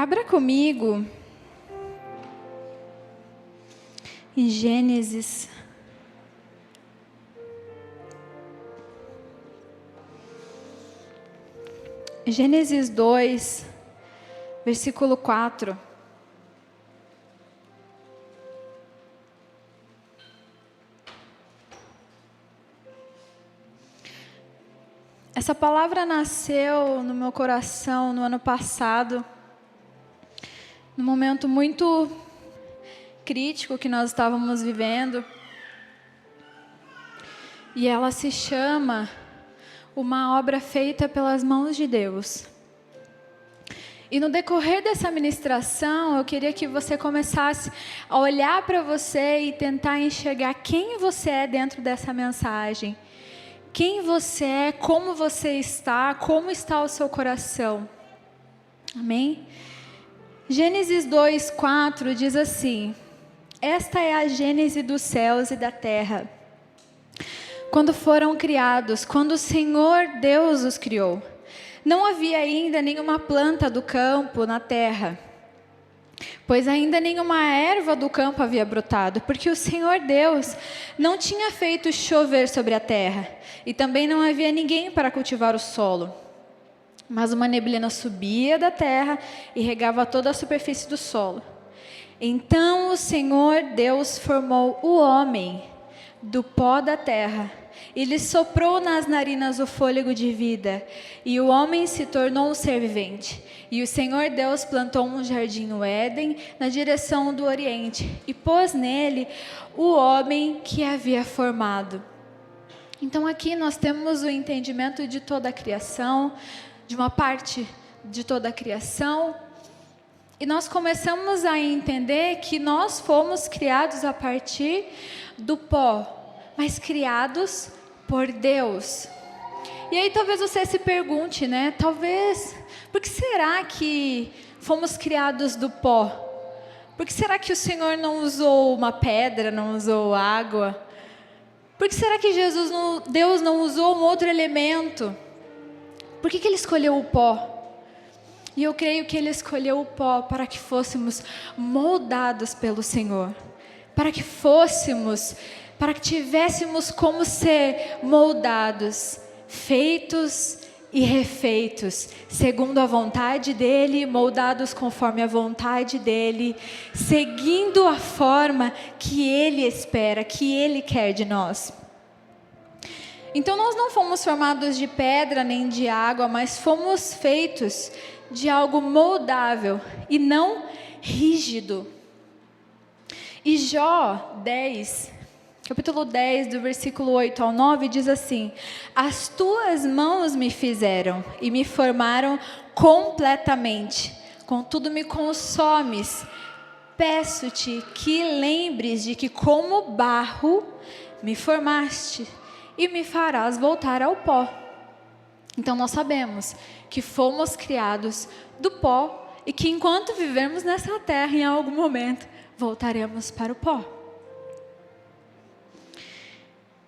Abra comigo em Gênesis. Gênesis 2, versículo 4. Essa palavra nasceu no meu coração no ano passado, num momento muito crítico que nós estávamos vivendo. E ela se chama Uma Obra Feita pelas Mãos de Deus. E no decorrer dessa ministração, eu queria que você começasse a olhar para você e tentar enxergar quem você é dentro dessa mensagem. Quem você é, como você está, como está o seu coração. Amém? Gênesis 2, 4 diz assim: esta é a gênese dos céus e da terra, quando foram criados, quando o Senhor Deus os criou. Não havia ainda nenhuma planta do campo na terra, pois ainda nenhuma erva do campo havia brotado, porque o Senhor Deus não tinha feito chover sobre a terra, e também não havia ninguém para cultivar o solo. Mas uma neblina subia da terra e regava toda a superfície do solo. Então o Senhor Deus formou o homem do pó da terra, e lhe soprou nas narinas o fôlego de vida, e o homem se tornou um ser vivente. E o Senhor Deus plantou um jardim no Éden, na direção do Oriente, e pôs nele o homem que havia formado. Então aqui nós temos o entendimento de toda a criação, de uma parte de toda a criação, e nós começamos a entender que nós fomos criados a partir do pó, mas criados por Deus. E aí talvez você se pergunte, né? Talvez, por que será que fomos criados do pó? Por que será que o Senhor não usou uma pedra, não usou água? Por que será que Deus não usou um outro elemento? Por que Ele escolheu o pó? E eu creio que Ele escolheu o pó para que fôssemos moldados pelo Senhor. Para que tivéssemos como ser moldados, feitos e refeitos, segundo a vontade dEle, moldados conforme a vontade dEle, seguindo a forma que Ele espera, que Ele quer de nós. Então nós não fomos formados de pedra nem de água, mas fomos feitos de algo moldável e não rígido. E Jó 10, capítulo 10, do versículo 8 ao 9, diz assim: as tuas mãos me fizeram e me formaram completamente, contudo me consomes. Peço-te que lembres de que como barro me formaste e me farás voltar ao pó. Então nós sabemos que fomos criados do pó e que enquanto vivermos nessa terra, em algum momento, voltaremos para o pó.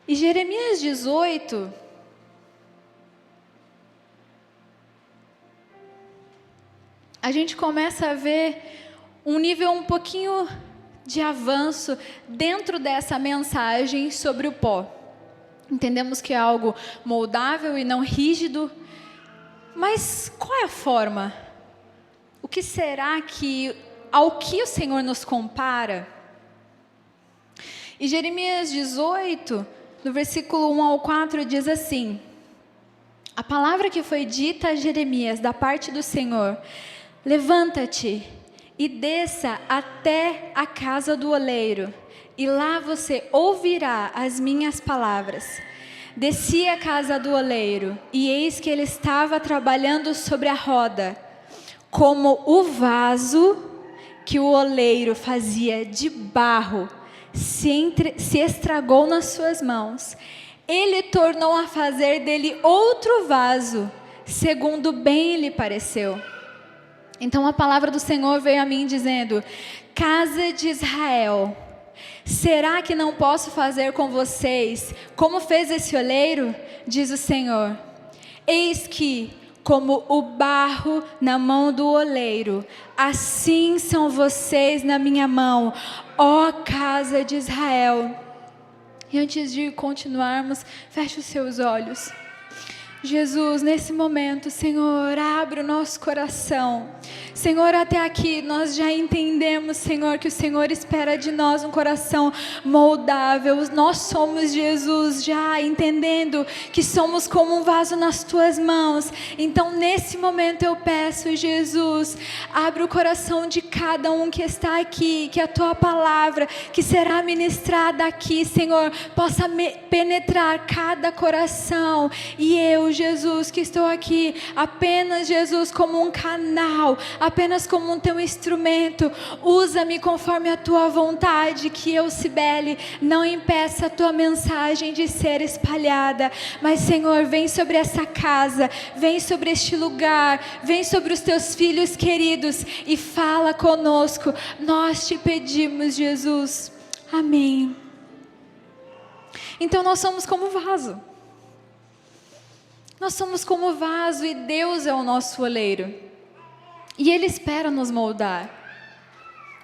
E Jeremias 18, a gente começa a ver um nível um pouquinho de avanço dentro dessa mensagem sobre o pó. Entendemos que é algo moldável e não rígido, mas qual é a forma? O que será que, ao que o Senhor nos compara? E Jeremias 18, no versículo 1 ao 4, diz assim: a palavra que foi dita a Jeremias da parte do Senhor: levanta-te e desça até a casa do oleiro, e lá você ouvirá as minhas palavras. Desci à casa do oleiro, e eis que ele estava trabalhando sobre a roda, como o vaso que o oleiro fazia de barro se estragou nas suas mãos. Ele tornou a fazer dele outro vaso, segundo bem lhe pareceu. Então a palavra do Senhor veio a mim dizendo: casa de Israel, será que não posso fazer com vocês como fez esse oleiro? Diz o Senhor. Eis que, como o barro na mão do oleiro, assim são vocês na minha mão, ó casa de Israel. E antes de continuarmos, feche os seus olhos. Jesus, nesse momento, Senhor, abre o nosso coração. Senhor, até aqui nós já entendemos, Senhor, que o Senhor espera de nós um coração moldável. Nós somos, Jesus, já entendendo que somos como um vaso nas tuas mãos. Então, nesse momento eu peço, Jesus, abre o coração de cada um que está aqui, que a tua palavra, que será ministrada aqui, Senhor, possa penetrar cada coração. E eu, Jesus, que estou aqui apenas, Jesus, como um canal, apenas como um teu instrumento. Usa-me conforme a tua vontade, que eu, Cibele, não impeça a tua mensagem de ser espalhada. Mas, Senhor, vem sobre essa casa, vem sobre este lugar, vem sobre os teus filhos queridos e fala conosco. Nós te pedimos, Jesus. Amém. Então nós somos como vaso. Nós somos como vaso e Deus é o nosso oleiro. E Ele espera nos moldar.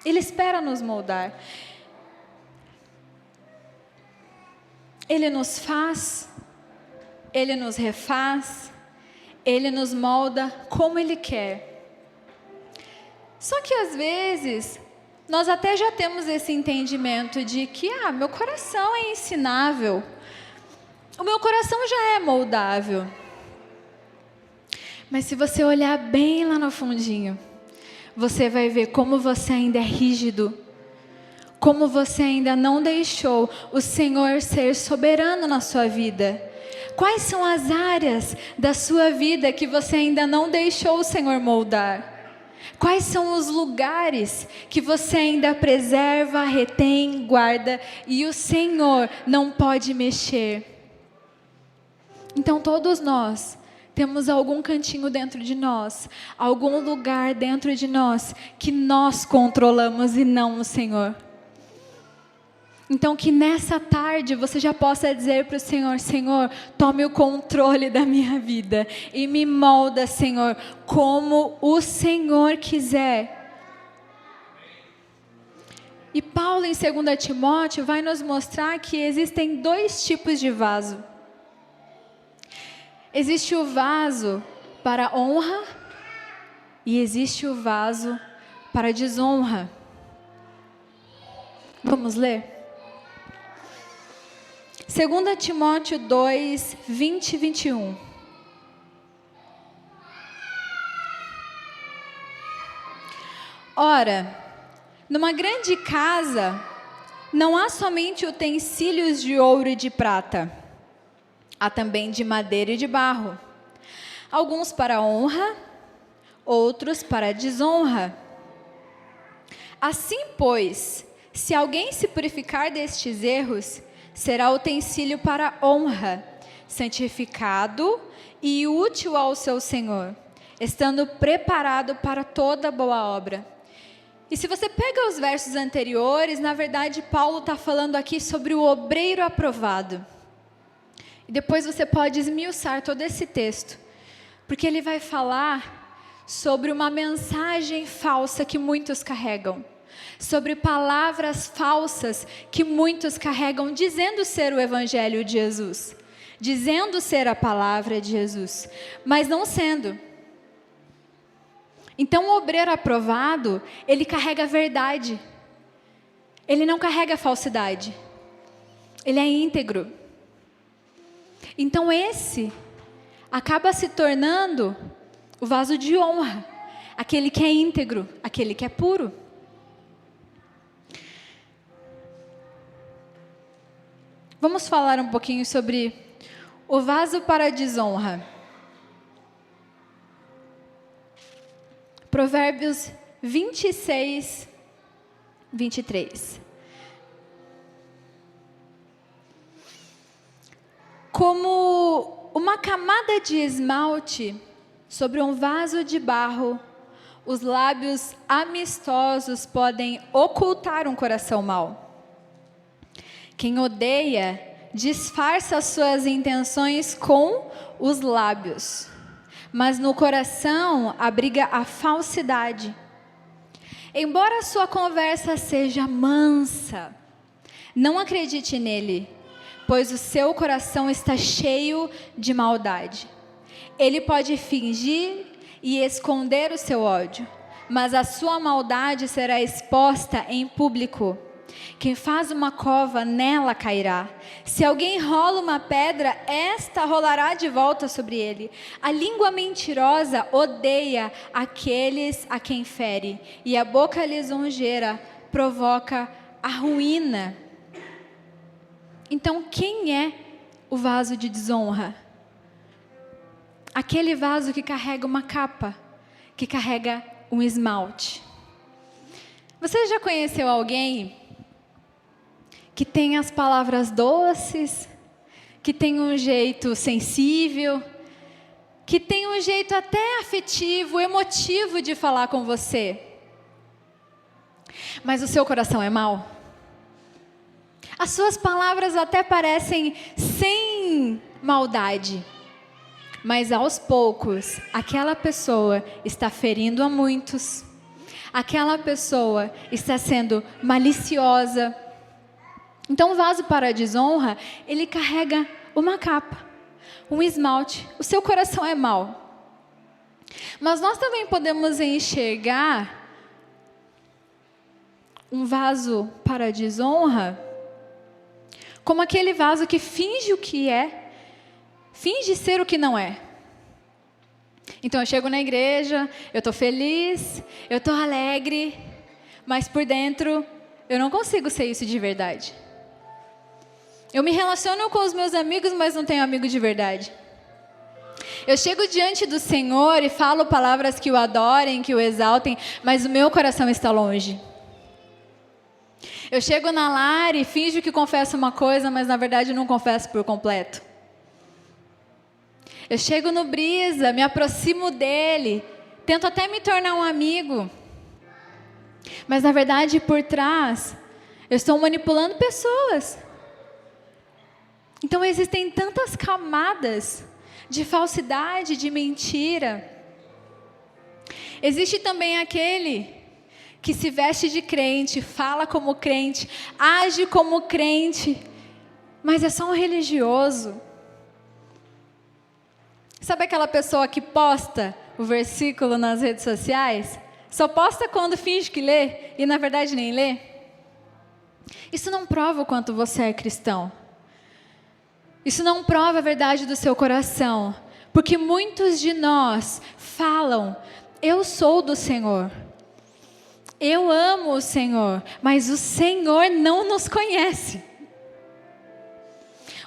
Ele espera nos moldar. Ele nos faz, Ele nos refaz, Ele nos molda como Ele quer. Só que às vezes, nós até já temos esse entendimento de que, meu coração é ensinável. O meu coração já é moldável. Mas se você olhar bem lá no fundinho, você vai ver como você ainda é rígido, como você ainda não deixou o Senhor ser soberano na sua vida. Quais são as áreas da sua vida que você ainda não deixou o Senhor moldar? Quais são os lugares que você ainda preserva, retém, guarda e o Senhor não pode mexer? Então todos nós temos algum cantinho dentro de nós, algum lugar dentro de nós que nós controlamos e não o Senhor. Então que nessa tarde você já possa dizer para o Senhor: Senhor, tome o controle da minha vida e me molda, Senhor, como o Senhor quiser. E Paulo em 2 Timóteo vai nos mostrar que existem 2 tipos de vaso. Existe o vaso para honra e existe o vaso para desonra. Vamos ler? 2 Timóteo 2, 20 e 21. Ora, numa grande casa não há somente utensílios de ouro e de prata, há também de madeira e de barro, alguns para honra, outros para desonra. Assim, pois, se alguém se purificar destes erros, será utensílio para honra, santificado e útil ao seu Senhor, estando preparado para toda boa obra. E se você pega os versos anteriores, na verdade Paulo está falando aqui sobre o obreiro aprovado. E depois você pode esmiuçar todo esse texto, porque ele vai falar sobre uma mensagem falsa que muitos carregam, sobre palavras falsas que muitos carregam, dizendo ser o Evangelho de Jesus, dizendo ser a palavra de Jesus, mas não sendo. Então o obreiro aprovado, ele carrega a verdade, ele não carrega a falsidade, ele é íntegro. Então esse acaba se tornando o vaso de honra, aquele que é íntegro, aquele que é puro. Vamos falar um pouquinho sobre o vaso para a desonra. Provérbios 26, 23. Como uma camada de esmalte sobre um vaso de barro, os lábios amistosos podem ocultar um coração mau. Quem odeia disfarça suas intenções com os lábios, mas no coração abriga a falsidade. Embora a sua conversa seja mansa, não acredite nele, pois o seu coração está cheio de maldade. Ele pode fingir e esconder o seu ódio, mas a sua maldade será exposta em público. Quem faz uma cova, nela cairá. Se alguém rola uma pedra, esta rolará de volta sobre ele. A língua mentirosa odeia aqueles a quem fere, e a boca lisonjeira provoca a ruína. Então, quem é o vaso de desonra? Aquele vaso que carrega uma capa, que carrega um esmalte. Você já conheceu alguém que tem as palavras doces, que tem um jeito sensível, que tem um jeito até afetivo, emotivo de falar com você, mas o seu coração é mau? As suas palavras até parecem sem maldade, mas aos poucos, aquela pessoa está ferindo a muitos, aquela pessoa está sendo maliciosa. Então, o vaso para a desonra, ele carrega uma capa, um esmalte. O seu coração é mau. Mas nós também podemos enxergar um vaso para a desonra como aquele vaso que finge o que é, finge ser o que não é. Então, eu chego na igreja, eu estou feliz, eu estou alegre, mas por dentro eu não consigo ser isso de verdade. Eu me relaciono com os meus amigos, mas não tenho amigo de verdade. Eu chego diante do Senhor e falo palavras que o adorem, que o exaltem, mas o meu coração está longe. Eu chego na Lari e finjo que confesso uma coisa, mas na verdade não confesso por completo. Eu chego no Brisa, me aproximo dele, tento até me tornar um amigo, mas na verdade por trás eu estou manipulando pessoas. Então existem tantas camadas de falsidade, de mentira. Existe também aquele que se veste de crente, fala como crente, age como crente, mas é só um religioso. Sabe aquela pessoa que posta o versículo nas redes sociais? Só posta quando finge que lê e na verdade nem lê? Isso não prova o quanto você é cristão. Isso não prova a verdade do seu coração, porque muitos de nós falam, eu sou do Senhor, eu amo o Senhor, mas o Senhor não nos conhece.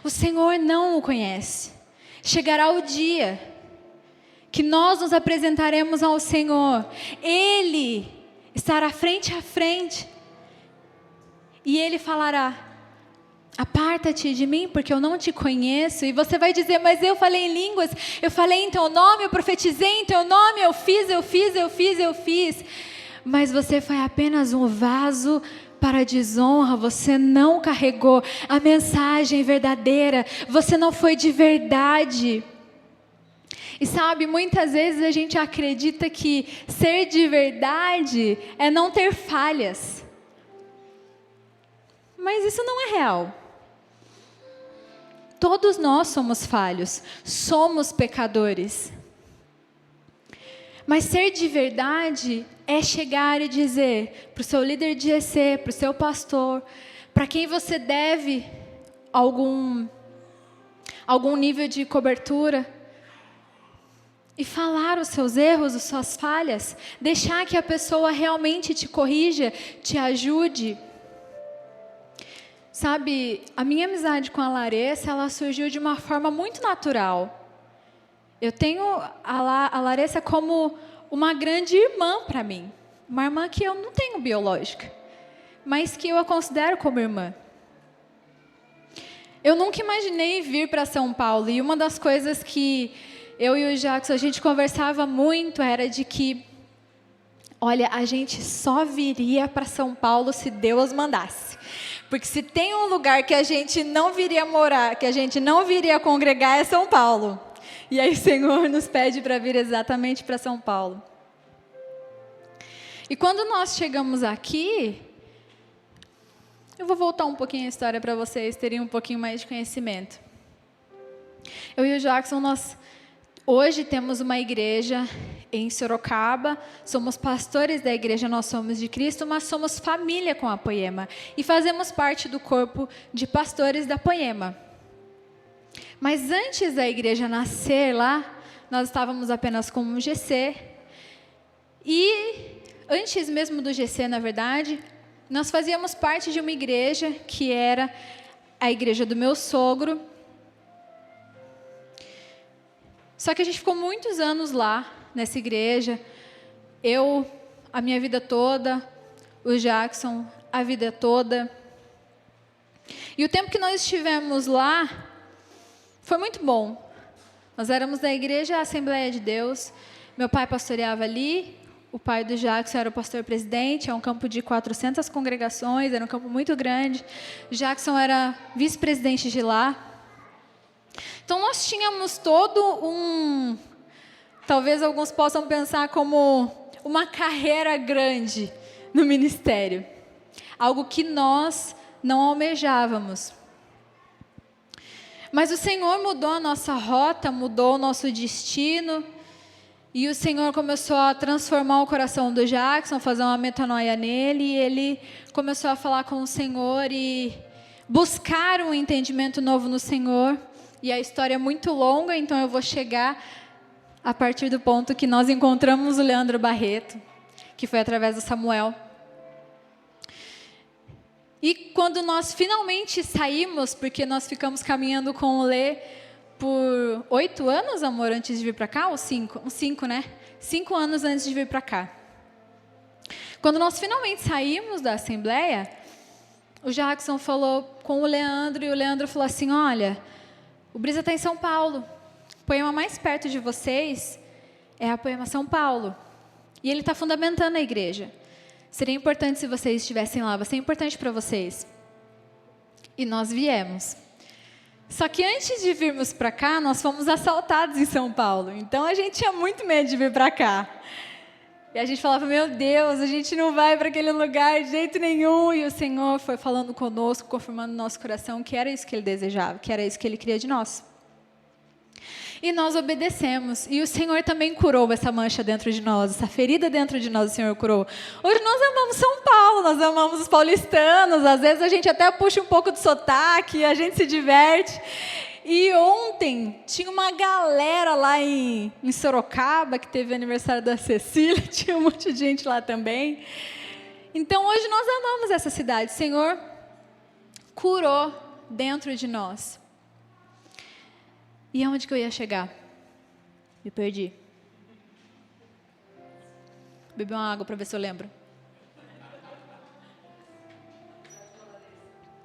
O Senhor não o conhece. Chegará o dia que nós nos apresentaremos ao Senhor, Ele estará frente a frente, e Ele falará, aparta-te de mim, porque eu não te conheço. E você vai dizer, mas eu falei em línguas, eu falei em teu nome, eu profetizei em teu nome, eu fiz. Mas você foi apenas um vaso para a desonra, você não carregou a mensagem verdadeira, você não foi de verdade. E sabe, muitas vezes a gente acredita que ser de verdade é não ter falhas. Mas isso não é real. Todos nós somos falhos, somos pecadores. Mas ser de verdade é chegar e dizer para o seu líder de EC, para o seu pastor, para quem você deve algum nível de cobertura, e falar os seus erros, as suas falhas, deixar que a pessoa realmente te corrija, te ajude. Sabe, a minha amizade com a Larissa, ela surgiu de uma forma muito natural. Eu tenho a Larissa como uma grande irmã para mim. Uma irmã que eu não tenho biológica, mas que eu a considero como irmã. Eu nunca imaginei vir para São Paulo, e uma das coisas que eu e o Jackson, a gente conversava muito, era de que, olha, a gente só viria para São Paulo se Deus mandasse. Porque se tem um lugar que a gente não viria morar, que a gente não viria congregar, é São Paulo. E aí o Senhor nos pede para vir exatamente para São Paulo. E quando nós chegamos aqui, eu vou voltar um pouquinho a história para vocês terem um pouquinho mais de conhecimento. Eu e o Jackson, nós hoje temos uma igreja em Sorocaba, somos pastores da igreja Nós Somos de Cristo, mas somos família com a Poema e fazemos parte do corpo de pastores da Poema. Mas antes da igreja nascer lá, nós estávamos apenas com um GC e antes mesmo do GC, na verdade, nós fazíamos parte de uma igreja que era a igreja do meu sogro. Só que a gente ficou muitos anos lá, nessa igreja, eu, a minha vida toda, o Jackson, a vida toda. E o tempo que nós estivemos lá, foi muito bom. Nós éramos da igreja Assembleia de Deus, meu pai pastoreava ali, o pai do Jackson era o pastor-presidente, é um campo de 400 congregações, era um campo muito grande. Jackson era vice-presidente de lá. Então, nós tínhamos todo talvez alguns possam pensar como uma carreira grande no ministério. Algo que nós não almejávamos. Mas o Senhor mudou a nossa rota, mudou o nosso destino. E o Senhor começou a transformar o coração do Jackson, fazer uma metanoia nele. E ele começou a falar com o Senhor e buscar um entendimento novo no Senhor. E a história é muito longa, então eu vou chegar a partir do ponto que nós encontramos o Leandro Barreto, que foi através do Samuel. E quando nós finalmente saímos, porque nós ficamos caminhando com o Lê por 8 anos, amor, antes de vir para cá, ou 5? Uns 5, né? 5 anos antes de vir para cá. Quando nós finalmente saímos da Assembleia, o Jackson falou com o Leandro, e o Leandro falou assim, olha, o Brisa está em São Paulo. O Poema mais perto de vocês é a Poema São Paulo. E ele está fundamentando a igreja. Seria importante se vocês estivessem lá, vai ser importante para vocês. E nós viemos. Só que antes de virmos para cá, nós fomos assaltados em São Paulo. Então a gente tinha muito medo de vir para cá. E a gente falava, meu Deus, a gente não vai para aquele lugar de jeito nenhum. E o Senhor foi falando conosco, confirmando no nosso coração que era isso que Ele desejava, que era isso que Ele queria de nós. E nós obedecemos. E o Senhor também curou essa mancha dentro de nós, essa ferida dentro de nós, o Senhor curou. Hoje nós amamos São Paulo, nós amamos os paulistanos. Às vezes a gente até puxa um pouco de sotaque, a gente se diverte. E ontem tinha uma galera lá em Sorocaba, que teve o aniversário da Cecília, tinha um monte de gente lá também. Então hoje nós amamos essa cidade. O Senhor curou dentro de nós. E aonde que eu ia chegar? Me perdi. Bebi uma água para ver se eu lembro.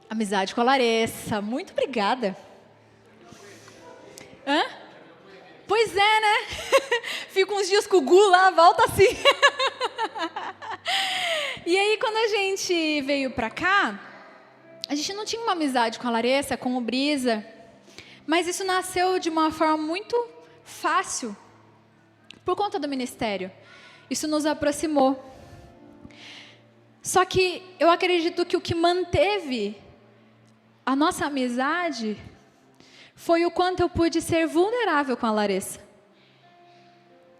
Amizade com a Larissa. Muito obrigada. Hã? Pois é, né? Fico uns dias com o Gu lá, volta assim. E aí, quando a gente veio pra cá, a gente não tinha uma amizade com a Larissa, com o Brisa, mas isso nasceu de uma forma muito fácil, por conta do ministério. Isso nos aproximou. Só que eu acredito que o que manteve a nossa amizade foi o quanto eu pude ser vulnerável com a Larissa.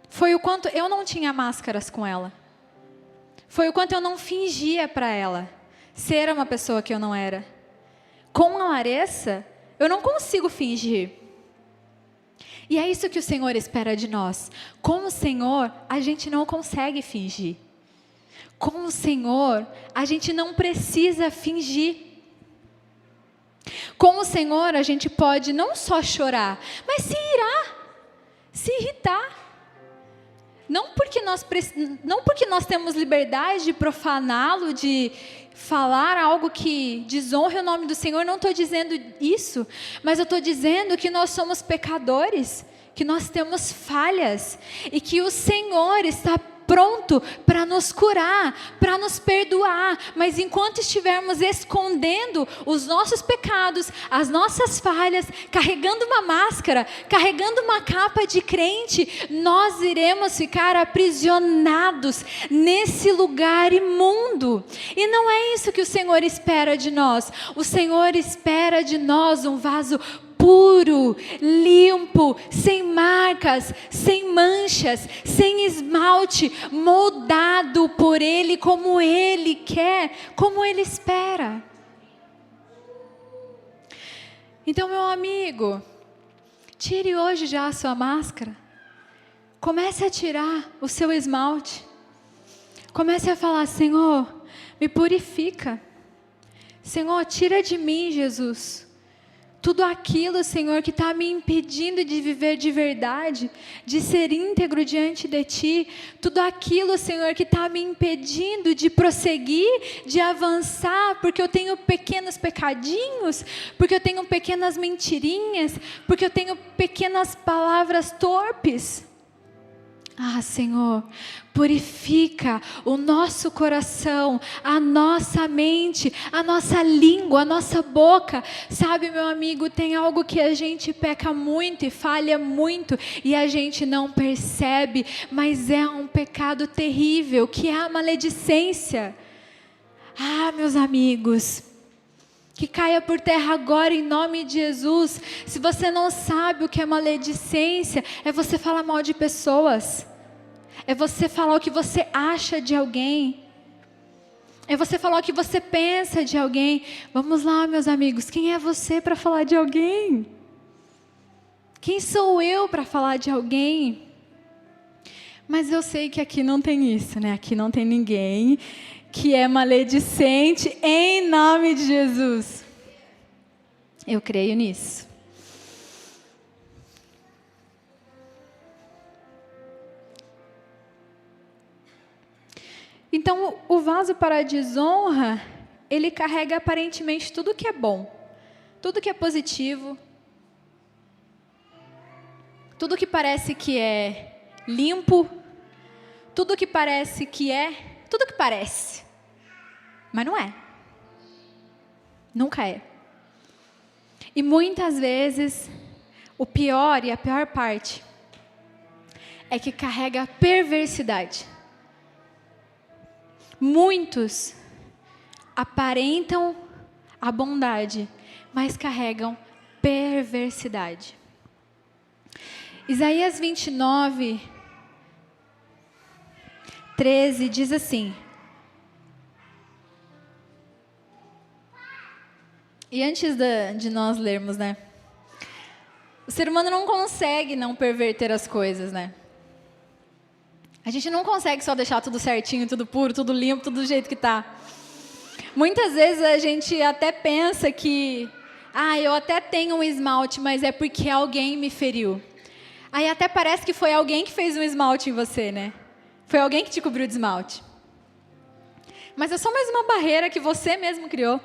Foi o quanto eu não tinha máscaras com ela. Foi o quanto eu não fingia para ela ser uma pessoa que eu não era. Com a Larissa, eu não consigo fingir. E é isso que o Senhor espera de nós. Com o Senhor, a gente não consegue fingir. Com o Senhor, a gente não precisa fingir. Com o Senhor, a gente pode não só chorar, mas se irritar. Não porque nós temos liberdade de profaná-lo, de falar algo que desonre o nome do Senhor, não estou dizendo isso, mas eu estou dizendo que nós somos pecadores, que nós temos falhas, e que o Senhor está pronto para nos curar, para nos perdoar. Mas enquanto estivermos escondendo os nossos pecados, as nossas falhas, carregando uma máscara, carregando uma capa de crente, nós iremos ficar aprisionados nesse lugar imundo. E não é isso que o Senhor espera de nós. O Senhor espera de nós um vaso puro, limpo, sem marcas, sem manchas, sem esmalte, moldado por Ele como Ele quer, como Ele espera. Então, meu amigo, tire hoje já a sua máscara. Comece a tirar o seu esmalte. Comece a falar: Senhor, me purifica. Senhor, tira de mim, Jesus, tudo aquilo, Senhor, que está me impedindo de viver de verdade, de ser íntegro diante de Ti. Tudo aquilo, Senhor, que está me impedindo de prosseguir, de avançar, porque eu tenho pequenos pecadinhos, porque eu tenho pequenas mentirinhas, porque eu tenho pequenas palavras torpes. Ah, Senhor, purifica o nosso coração, a nossa mente, a nossa língua, a nossa boca. Sabe, meu amigo, tem algo que a gente peca muito e falha muito e a gente não percebe, mas é um pecado terrível, que é a maledicência. Ah, meus amigos, que caia por terra agora em nome de Jesus. Se você não sabe o que é maledicência, é você falar mal de pessoas. É você falar o que você acha de alguém. É você falar o que você pensa de alguém. Vamos lá, meus amigos, quem é você para falar de alguém? Quem sou eu para falar de alguém? Mas eu sei que aqui não tem isso, né? Aqui não tem ninguém que é maledicente em nome de Jesus. Eu creio nisso. Então, o vaso para a desonra, ele carrega aparentemente tudo que é bom, tudo que é positivo, tudo que parece que é limpo, tudo que parece que é, tudo que parece. Mas não é. Nunca é. E muitas vezes, o pior e a pior parte é que carrega perversidade. Muitos aparentam a bondade, mas carregam perversidade. Isaías 29, 13 diz assim: e antes de nós lermos, né? O ser humano não consegue não perverter as coisas, né? A gente não consegue só deixar tudo certinho, tudo puro, tudo limpo, tudo do jeito que está. Muitas vezes a gente até pensa que, eu até tenho um esmalte, mas é porque alguém me feriu. Aí até parece que foi alguém que fez um esmalte em você, né? Foi alguém que te cobriu de esmalte. Mas é só mais uma barreira que você mesmo criou,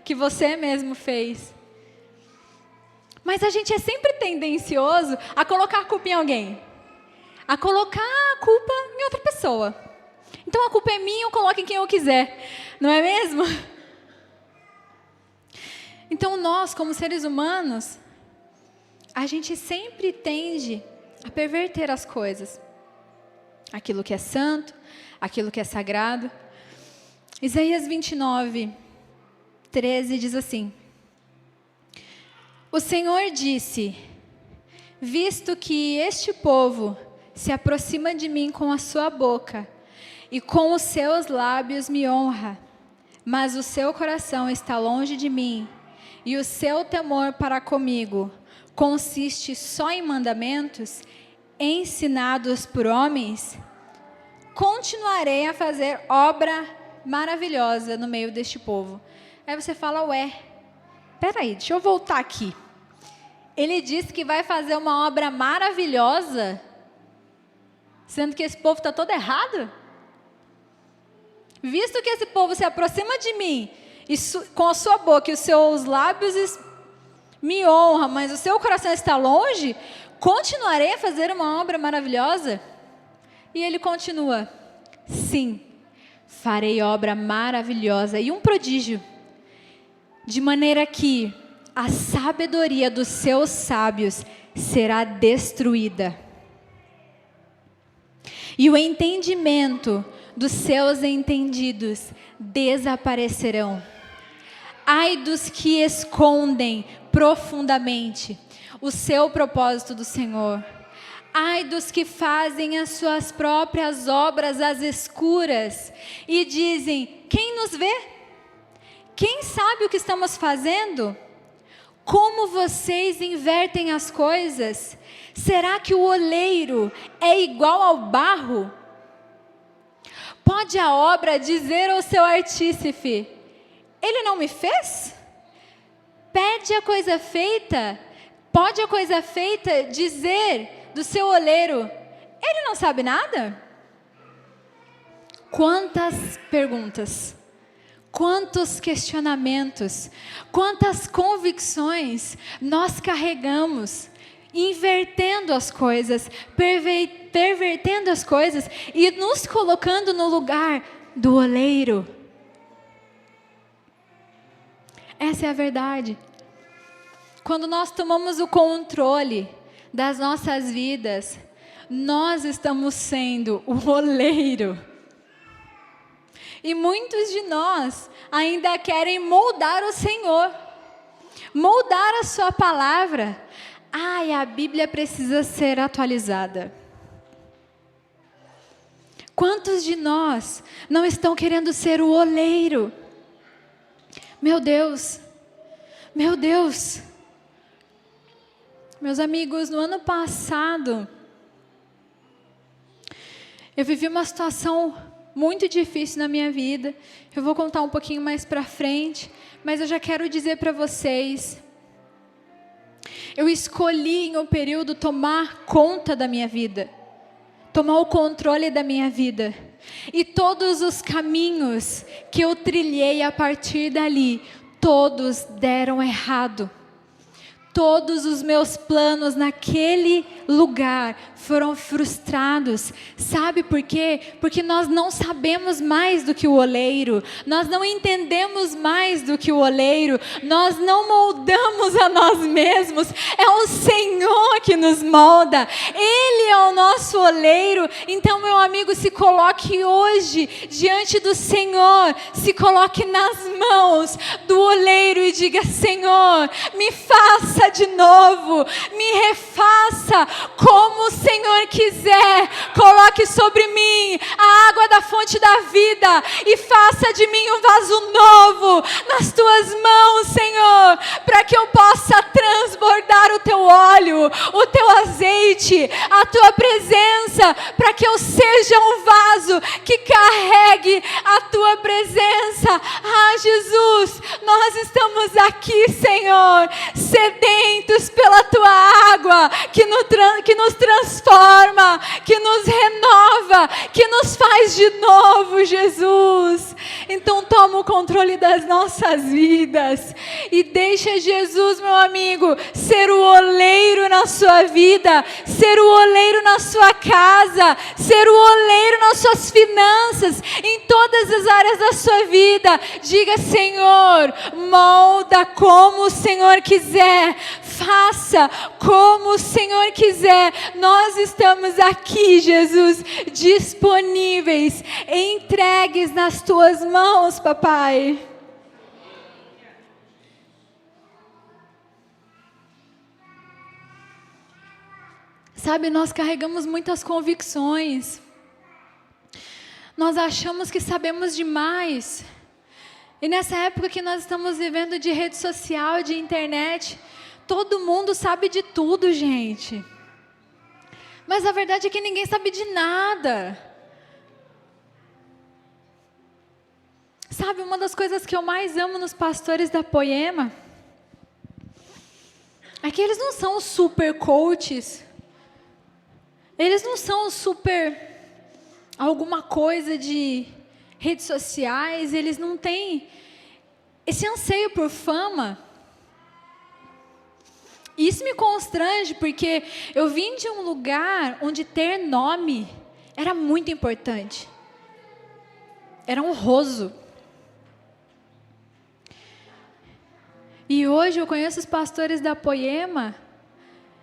que você mesmo fez. Mas a gente é sempre tendencioso a colocar a culpa em alguém. A colocar a culpa em outra pessoa. Então a culpa é minha, eu coloco em quem eu quiser. Não é mesmo? Então nós, como seres humanos, a gente sempre tende a perverter as coisas. Aquilo que é santo, aquilo que é sagrado. Isaías 29, 13 diz assim: o Senhor disse: visto que este povo se aproxima de mim com a sua boca, e com os seus lábios me honra, mas o seu coração está longe de mim, e o seu temor para comigo consiste só em mandamentos ensinados por homens, continuarei a fazer obra maravilhosa no meio deste povo. Aí você fala: peraí, deixa eu voltar aqui. Ele disse que vai fazer uma obra maravilhosa, sendo que esse povo está todo errado? Visto que esse povo se aproxima de mim, e com a sua boca e os seus lábios me honra, mas o seu coração está longe, continuarei a fazer uma obra maravilhosa? E ele continua: sim, farei obra maravilhosa e um prodígio, de maneira que a sabedoria dos seus sábios será destruída, e o entendimento dos seus entendidos desaparecerão. Ai dos que escondem profundamente o seu propósito do Senhor. Ai dos que fazem as suas próprias obras às escuras e dizem: quem nos vê? Quem sabe o que estamos fazendo? Como vocês invertem as coisas? Será que o oleiro é igual ao barro? Pode a obra dizer ao seu artífice: ele não me fez? Pode a coisa feita dizer do seu oleiro: ele não sabe nada? Quantas perguntas, quantos questionamentos, quantas convicções nós carregamos, invertendo as coisas, pervertendo as coisas e nos colocando no lugar do oleiro. Essa é a verdade. Quando nós tomamos o controle das nossas vidas, nós estamos sendo o oleiro. E muitos de nós ainda querem moldar o Senhor, moldar a sua palavra. Ai, a Bíblia precisa ser atualizada. Quantos de nós não estão querendo ser o oleiro? Meu Deus, meu Deus. Meus amigos, no ano passado, eu vivi uma situação muito difícil na minha vida. Eu vou contar um pouquinho mais para frente, mas eu já quero dizer para vocês, eu escolhi em um período tomar conta da minha vida, tomar o controle da minha vida. E todos os caminhos que eu trilhei a partir dali, todos deram errado. Todos os meus planos naquele lugar foram frustrados. Sabe por quê? Porque nós não sabemos mais do que o oleiro. Nós não entendemos mais do que o oleiro. Nós não moldamos a nós mesmos. É o Senhor que nos molda. Ele é o nosso oleiro. Então, meu amigo, se coloque hoje diante do Senhor. Se coloque nas mãos do oleiro e diga: Senhor, me faça de novo, me refaça como o Senhor quiser. Coloque sobre mim a água da fonte da vida e faça de mim um vaso novo nas tuas mãos, Senhor, para que eu possa transbordar o teu óleo, o teu azeite, a tua presença, para que eu seja um vaso que carregue a tua presença. Ah, Jesus, nós estamos aqui, Senhor, sedentos pela tua água, que nos transforma, que nos renova, que nos faz de novo, Jesus. Então toma o controle das nossas vidas e deixa Jesus, meu amigo, ser o oleiro na sua vida, ser o oleiro na sua casa, ser o oleiro nas suas finanças, em todas as áreas da sua vida. Diga: Senhor, molda como o Senhor quiser, faça como o Senhor quiser. Nós estamos aqui, Jesus, disponíveis, entregues nas tuas mãos, papai. Sabe, nós carregamos muitas convicções. Nós achamos que sabemos demais. E nessa época que nós estamos vivendo de rede social, de internet, todo mundo sabe de tudo, gente. Mas a verdade é que ninguém sabe de nada. Sabe, uma das coisas que eu mais amo nos pastores da Poema é que eles não são super coaches. Eles não são super alguma coisa de redes sociais. Eles não têm esse anseio por fama. Isso me constrange, porque eu vim de um lugar onde ter nome era muito importante. era honroso. E hoje eu conheço os pastores da Poema,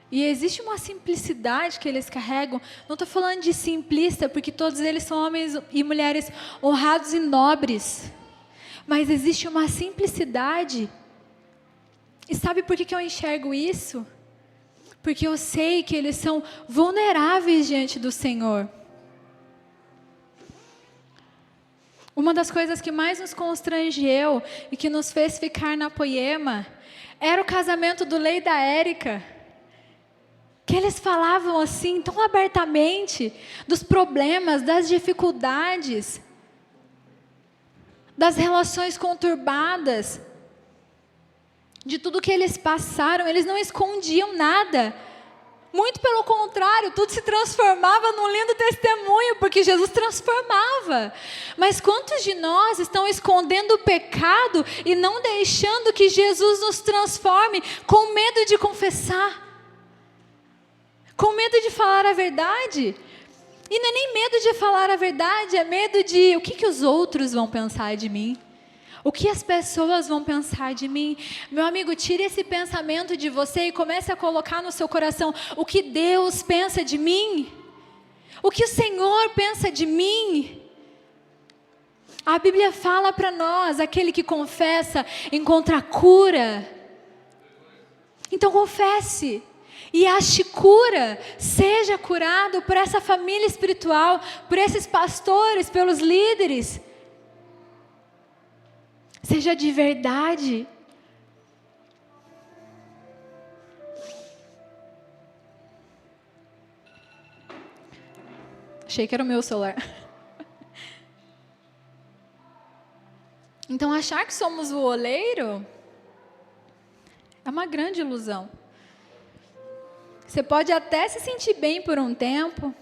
e existe uma simplicidade que eles carregam. Não estou falando de simplista, porque todos eles são homens e mulheres honrados e nobres. Mas existe uma simplicidade. E sabe por que eu enxergo isso? Porque eu sei que eles são vulneráveis diante do Senhor. Uma das coisas que mais nos constrangeu e que nos fez ficar na Poema era o casamento do Lei e da Érica. Que eles falavam assim tão abertamente dos problemas, das dificuldades, das relações conturbadas, de tudo que eles passaram. Eles não escondiam nada. Muito pelo contrário, tudo se transformava num lindo testemunho, porque Jesus transformava. Mas quantos de nós estão escondendo o pecado e não deixando que Jesus nos transforme, com medo de confessar? Com medo de falar a verdade? E não é nem medo de falar a verdade, é medo de o que os outros vão pensar de mim. O que as pessoas vão pensar de mim? Meu amigo, tire esse pensamento de você e comece a colocar no seu coração o que Deus pensa de mim. O que o Senhor pensa de mim. A Bíblia fala para nós, aquele que confessa encontra cura. Então confesse e ache cura. Seja curado por essa família espiritual, por esses pastores, pelos líderes. Seja de verdade. Achei que era o meu celular. Então, achar que somos o oleiro é uma grande ilusão. Você pode até se sentir bem por um tempo.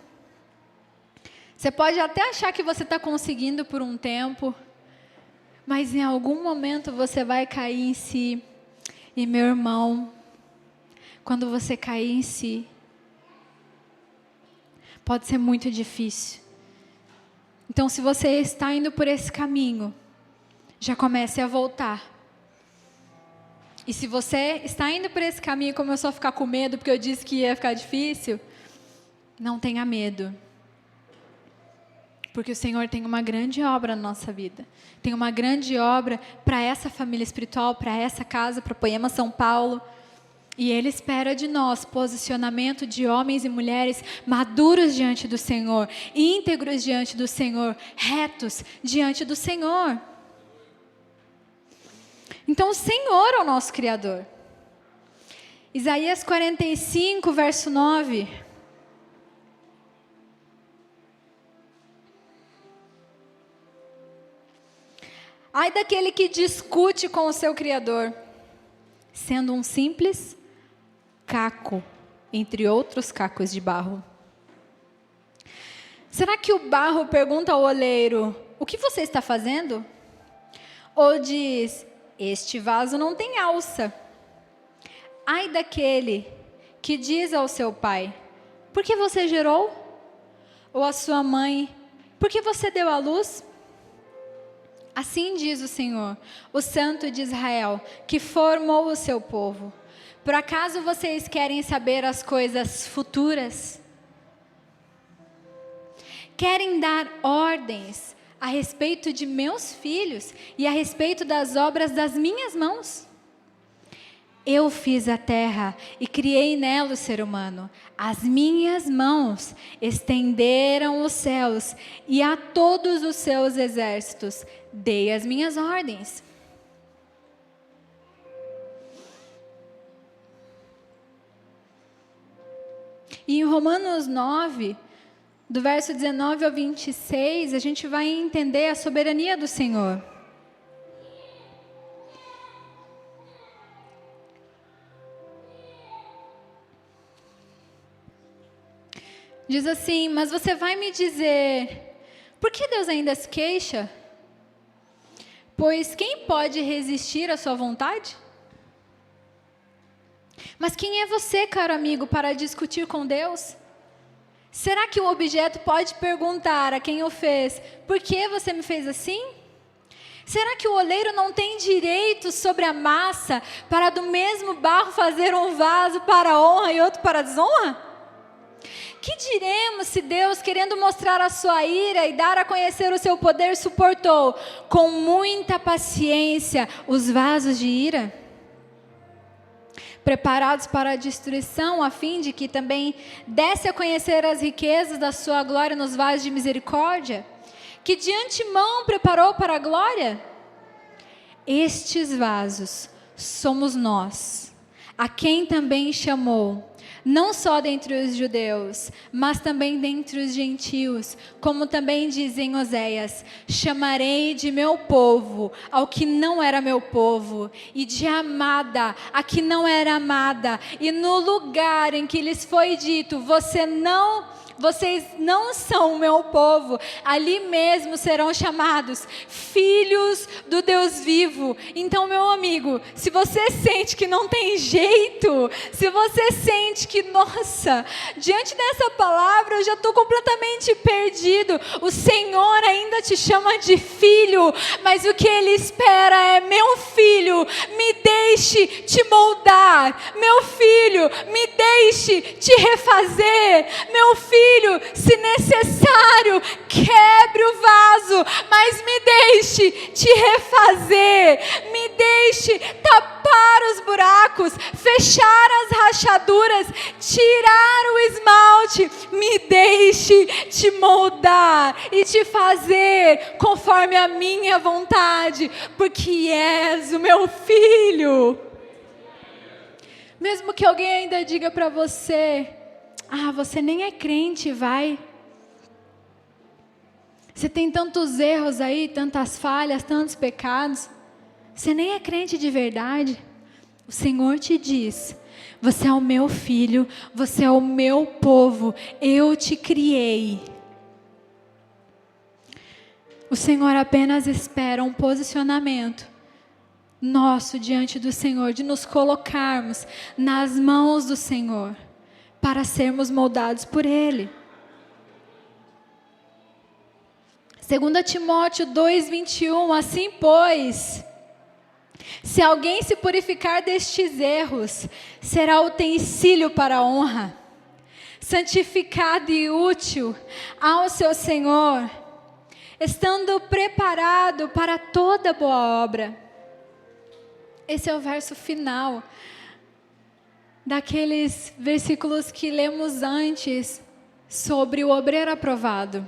Você pode até achar que você está conseguindo por um tempo. Mas em algum momento você vai cair em si. E meu irmão, quando você cair em si, pode ser muito difícil. Então, se você está indo por esse caminho, já comece a voltar. E se você está indo por esse caminho e começou a ficar com medo, porque eu disse que ia ficar difícil, não tenha medo. Porque o Senhor tem uma grande obra na nossa vida. Tem uma grande obra para essa família espiritual, para essa casa, para Poema São Paulo. E Ele espera de nós posicionamento de homens e mulheres maduros diante do Senhor, íntegros diante do Senhor, retos diante do Senhor. Então o Senhor é o nosso Criador. Isaías 45, verso 9. Ai daquele que discute com o seu Criador, sendo um simples caco, entre outros cacos de barro. Será que o barro pergunta ao oleiro, o que você está fazendo? Ou diz, este vaso não tem alça. Ai daquele que diz ao seu pai, por que você gerou? Ou à sua mãe, por que você deu à luz? Assim diz o Senhor, o Santo de Israel, que formou o seu povo. Por acaso vocês querem saber as coisas futuras? Querem dar ordens a respeito de meus filhos e a respeito das obras das minhas mãos? Eu fiz a terra e criei nela o ser humano. As minhas mãos estenderam os céus e a todos os seus exércitos dei as minhas ordens. E em Romanos 9, do verso 19 ao 26, a gente vai entender a soberania do Senhor. Diz assim, mas você vai me dizer, por que Deus ainda se queixa? Pois quem pode resistir à sua vontade? Mas quem é você, caro amigo, para discutir com Deus? Será que o objeto pode perguntar a quem o fez: por que você me fez assim? Será que o oleiro não tem direito sobre a massa para do mesmo barro fazer um vaso para a honra e outro para a desonra? Que diremos se Deus, querendo mostrar a sua ira e dar a conhecer o seu poder, suportou com muita paciência os vasos de ira, preparados para a destruição, a fim de que também desse a conhecer as riquezas da sua glória nos vasos de misericórdia, que de antemão preparou para a glória? Estes vasos somos nós, a quem também chamou, não só dentre os judeus, mas também dentre os gentios, como também diz em Oséias: chamarei de meu povo ao que não era meu povo, e de amada a que não era amada, e no lugar em que lhes foi dito: vocês não são o meu povo, ali mesmo serão chamados filhos do Deus vivo. Então, meu amigo, se você sente que não tem jeito, se você sente que, nossa, diante dessa palavra eu já estou completamente perdido, o Senhor ainda te chama de filho, mas o que Ele espera é: meu filho, me deixe te moldar, meu filho, me deixe te refazer, meu filho, se necessário, quebre o vaso, mas me deixe te refazer, me deixe tapar os buracos, fechar as rachaduras, tirar o esmalte, me deixe te moldar e te fazer conforme a minha vontade, porque és o meu filho. Mesmo que alguém ainda diga para você: ah, você nem é crente, vai. Você tem tantos erros aí, tantas falhas, tantos pecados. Você nem é crente de verdade. O Senhor te diz: você é o meu filho, você é o meu povo, eu te criei. O Senhor apenas espera um posicionamento nosso diante do Senhor, de nos colocarmos nas mãos do Senhor, para sermos moldados por Ele. 2 Timóteo 2:21, assim pois, se alguém se purificar destes erros, será utensílio para a honra, santificado e útil ao seu Senhor, estando preparado para toda boa obra. Esse é o verso final daqueles versículos que lemos antes sobre o obreiro aprovado.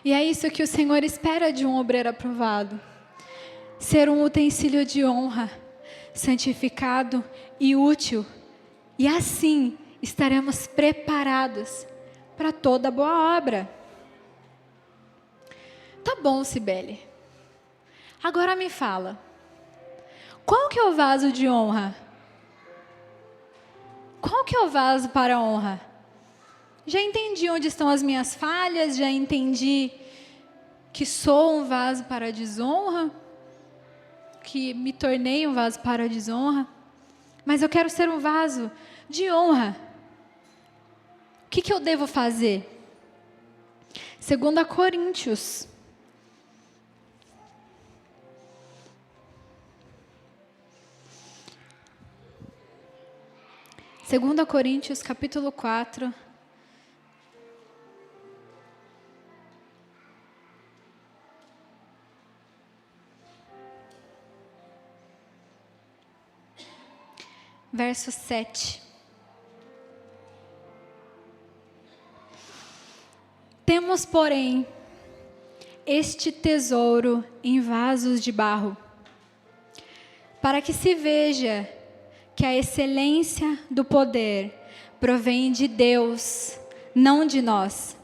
E é isso que o Senhor espera de um obreiro aprovado: ser um utensílio de honra, santificado e útil. E assim estaremos preparados para toda boa obra. Tá bom, Cibele. Agora me fala, qual que é o vaso de honra? Qual que é o vaso para a honra? Já entendi onde estão as minhas falhas, já entendi que sou um vaso para a desonra, que me tornei um vaso para a desonra, mas eu quero ser um vaso de honra. O que eu devo fazer? 2 Coríntios. Segunda Coríntios, capítulo 4. Verso 7. Temos, porém, este tesouro em vasos de barro, para que se veja que a excelência do poder provém de Deus, não de nós.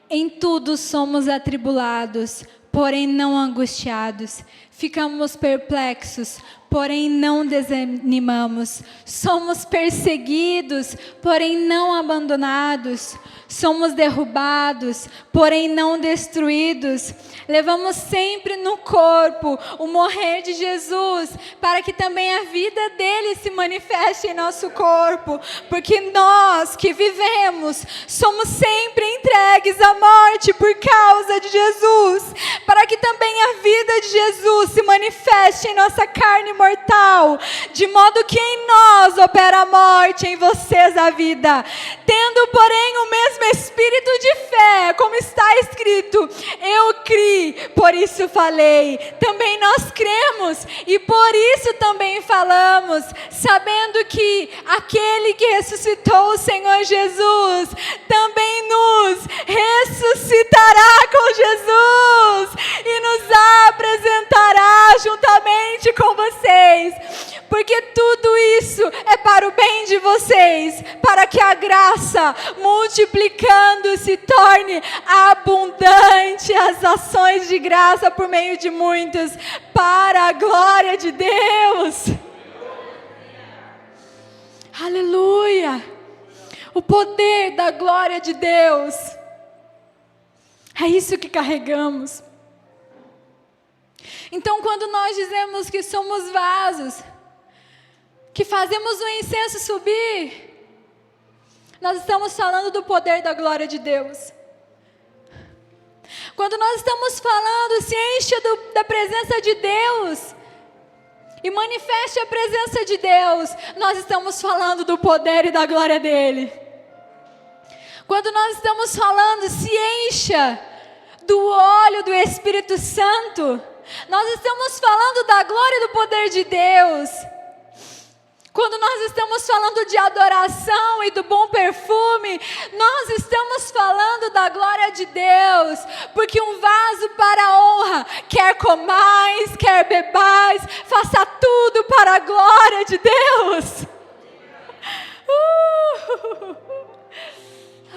Em tudo somos atribulados, porém não angustiados. Ficamos perplexos, porém não desanimamos. Somos perseguidos, porém não abandonados. Somos derrubados, porém não destruídos. Levamos sempre no corpo o morrer de Jesus, para que também a vida dele se manifeste em nosso corpo. Porque nós que vivemos, somos sempre entregues à morte por causa de Jesus, para que também a vida de Jesus se manifeste em nossa carne mortal, de modo que em nós opera a morte, em vocês a vida. Tendo, porém, o mesmo espírito de fé, como está escrito: eu criei, por isso falei. Também nós cremos e por isso também falamos, sabendo que aquele que ressuscitou o Senhor Jesus também nos ressuscitará com Jesus e nos apresentará juntamente com vocês. Porque tudo isso é para o bem de vocês, para que a graça, multiplicando, se torne abundante as ações de graça por meio de muitos, para a glória de Deus. Aleluia! O poder da glória de Deus, é isso que carregamos. Então, quando nós dizemos que somos vasos, que fazemos o incenso subir, nós estamos falando do poder da glória de Deus. Quando nós estamos falando, se encha da presença de Deus e manifeste a presença de Deus, nós estamos falando do poder e da glória dele. Quando nós estamos falando, se encha do óleo do Espírito Santo, nós estamos falando da glória e do poder de Deus. Quando nós estamos falando de adoração e do bom perfume, nós estamos falando da glória de Deus, porque um vaso para a honra, quer comais, quer bebais, faça tudo para a glória de Deus.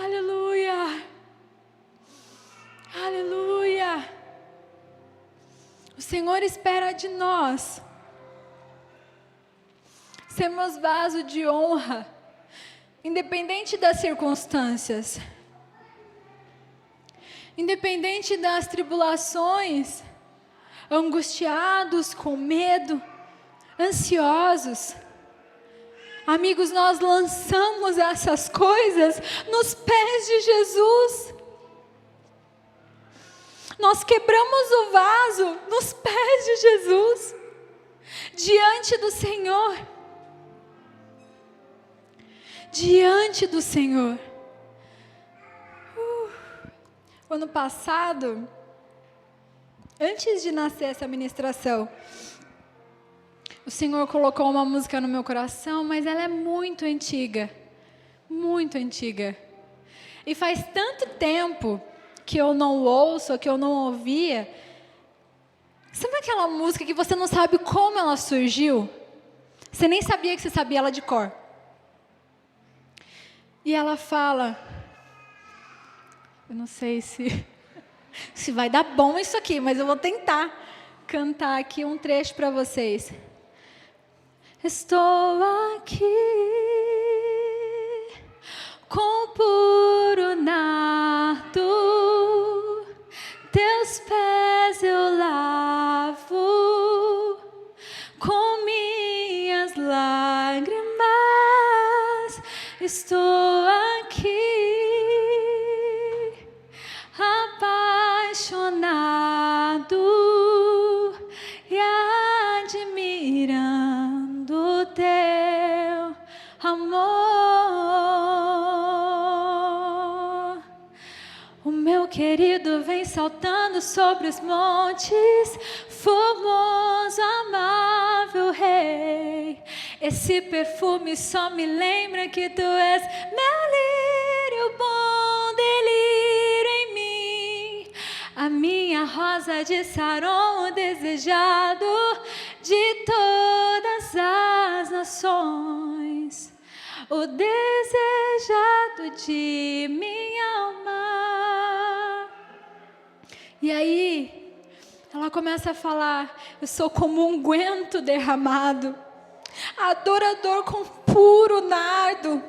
Aleluia, aleluia. O Senhor espera de nós sermos vaso de honra, independente das circunstâncias, independente das tribulações, angustiados, com medo, ansiosos. Amigos, nós lançamos essas coisas nos pés de Jesus. Nós quebramos o vaso nos pés de Jesus, diante do Senhor. Diante do Senhor. Ano passado, antes de nascer essa ministração, o Senhor colocou uma música no meu coração, mas ela é muito antiga. Muito antiga. E faz tanto tempo que eu não ouço, que eu não ouvia. Sabe aquela música que você não sabe como ela surgiu? Você nem sabia que você sabia ela de cor. E ela fala, eu não sei se vai dar bom isso aqui, mas eu vou tentar cantar aqui um trecho para vocês. Estou aqui com puro nardo, teus pés eu lavo com minhas lágrimas. Estou aqui apaixonado e admirando teu amor. O meu querido vem saltando sobre os montes, formoso, amável Rei. Esse perfume só me lembra que tu és meu lírio, bom delírio em mim. A minha rosa de Saron, o desejado de todas as nações, o desejado de minha alma. E aí, ela começa a falar: eu sou como um unguento derramado, adorador com puro nardo,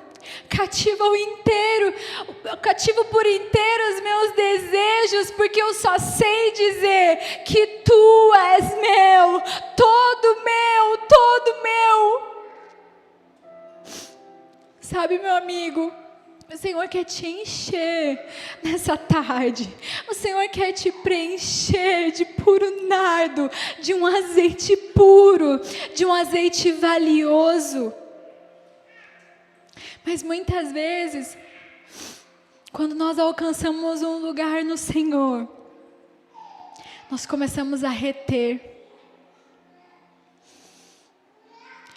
cativo por inteiro os meus desejos, porque eu só sei dizer que tu és meu, todo meu, todo meu. Sabe, meu amigo, o Senhor quer te encher nessa tarde. O Senhor quer te preencher de puro nardo, de um azeite puro, de um azeite valioso. Mas muitas vezes, quando nós alcançamos um lugar no Senhor, nós começamos a reter.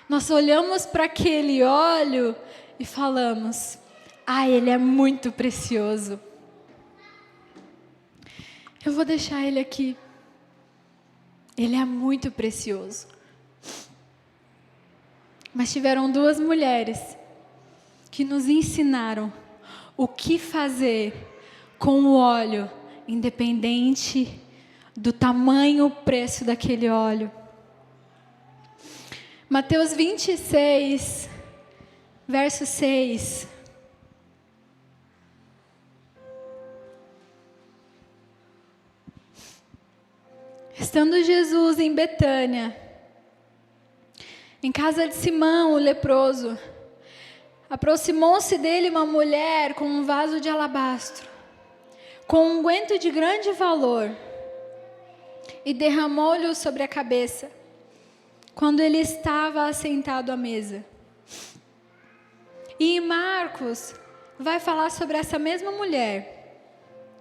Nós olhamos para aquele óleo e falamos: ele é muito precioso. Eu vou deixar ele aqui. Ele é muito precioso. Mas tiveram duas mulheres que nos ensinaram o que fazer com o óleo, independente do tamanho, preço daquele óleo. Mateus 26, verso 6. Estando Jesus em Betânia, em casa de Simão, o leproso, aproximou-se dele uma mulher com um vaso de alabastro, com um unguento de grande valor, e derramou-lhe sobre a cabeça, quando ele estava assentado à mesa. E em Marcos, vai falar sobre essa mesma mulher.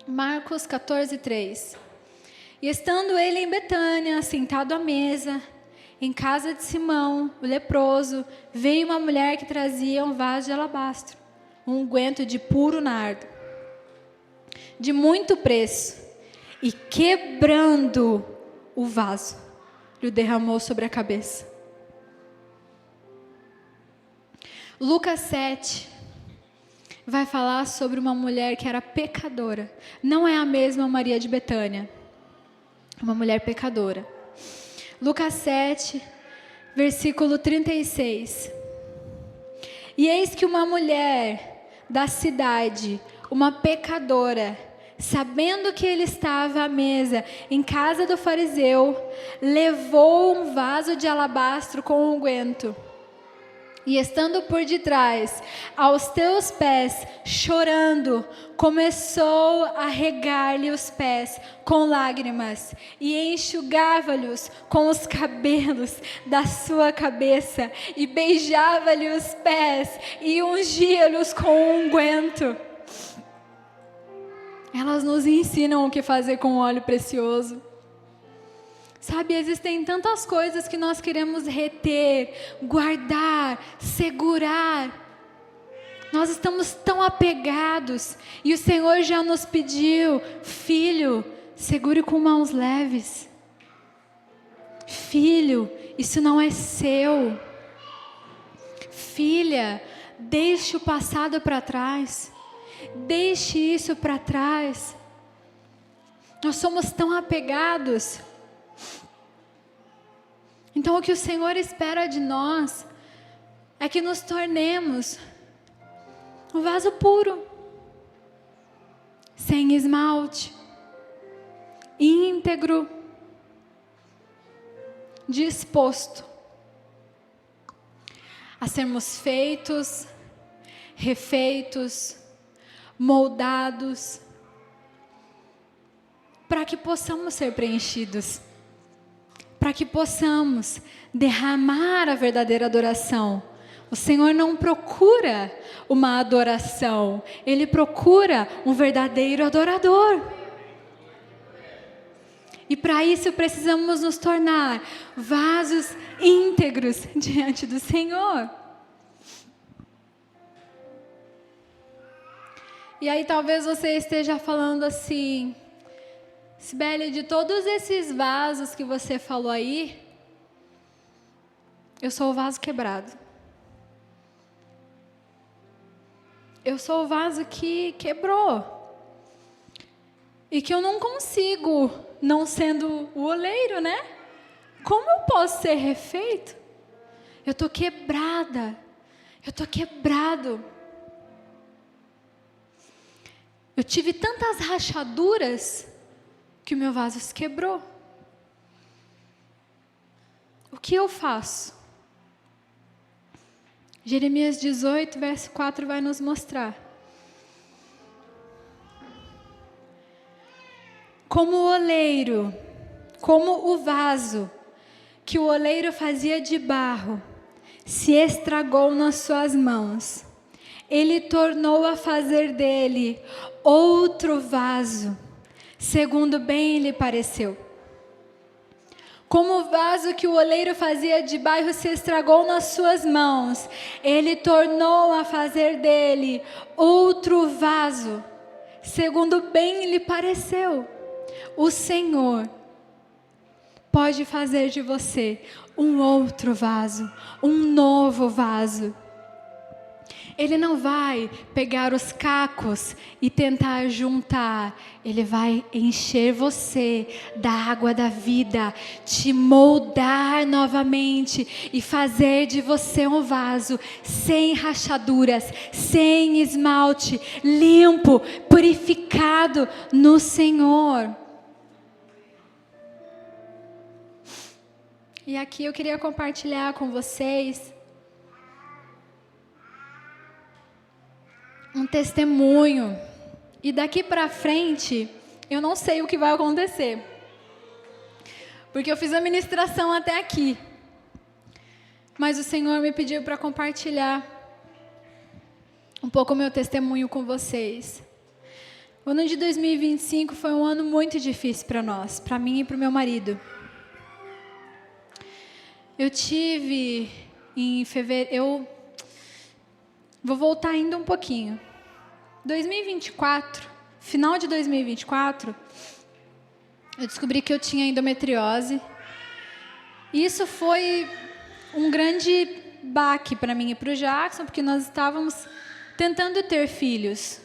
Marcos 14:3. E estando ele em Betânia, sentado à mesa, em casa de Simão, o leproso, veio uma mulher que trazia um vaso de alabastro, um unguento de puro nardo, de muito preço, e quebrando o vaso, lhe derramou sobre a cabeça. Lucas 7 vai falar sobre uma mulher que era pecadora. Não é a mesma Maria de Betânia. Uma mulher pecadora. Lucas 7, versículo 36. E eis que uma mulher da cidade, uma pecadora, sabendo que ele estava à mesa em casa do fariseu, levou um vaso de alabastro com unguento. E estando por detrás, aos teus pés, chorando, começou a regar-lhe os pés com lágrimas, e enxugava-lhes com os cabelos da sua cabeça, e beijava-lhe os pés, e ungia-lhes com unguento. Elas nos ensinam o que fazer com o óleo precioso. Sabe, existem tantas coisas que nós queremos reter, guardar, segurar. Nós estamos tão apegados. E o Senhor já nos pediu: filho, segure com mãos leves. Filho, isso não é seu. Filha, deixe o passado para trás. Deixe isso para trás. Nós somos tão apegados. Então o que o Senhor espera de nós é que nos tornemos um vaso puro, sem esmalte, íntegro, disposto a sermos feitos, refeitos, moldados, para que possamos ser preenchidos. Para que possamos derramar a verdadeira adoração. O Senhor não procura uma adoração, Ele procura um verdadeiro adorador. E para isso precisamos nos tornar vasos íntegros diante do Senhor. E aí talvez você esteja falando assim: Sibeli, de todos esses vasos que você falou aí, eu sou o vaso quebrado. Eu sou o vaso que quebrou. E que eu não consigo, não sendo o oleiro, né? Como eu posso ser refeito? Eu estou quebrada. Eu estou quebrado. Eu tive tantas rachaduras que o meu vaso se quebrou. O que eu faço? Jeremias 18, verso 4 vai nos mostrar. Como o oleiro, como o vaso que o oleiro fazia de barro, se estragou nas suas mãos, ele tornou a fazer dele outro vaso, segundo bem lhe pareceu. Como o vaso que o oleiro fazia de barro se estragou nas suas mãos, ele tornou a fazer dele outro vaso, segundo bem lhe pareceu. O Senhor pode fazer de você um outro vaso, um novo vaso. Ele não vai pegar os cacos e tentar juntar. Ele vai encher você da água da vida, te moldar novamente e fazer de você um vaso sem rachaduras, sem esmalte, limpo, purificado no Senhor. E aqui eu queria compartilhar com vocês um testemunho. E daqui para frente, eu não sei o que vai acontecer. Porque eu fiz a ministração até aqui. Mas o Senhor me pediu para compartilhar um pouco o meu testemunho com vocês. O ano de 2025 foi um ano muito difícil para nós, para mim e para o meu marido. Eu tive em fevereiro, eu vou voltar ainda um pouquinho. 2024, final de 2024, eu descobri que eu tinha endometriose. E isso foi um grande baque para mim e para o Jackson, porque nós estávamos tentando ter filhos.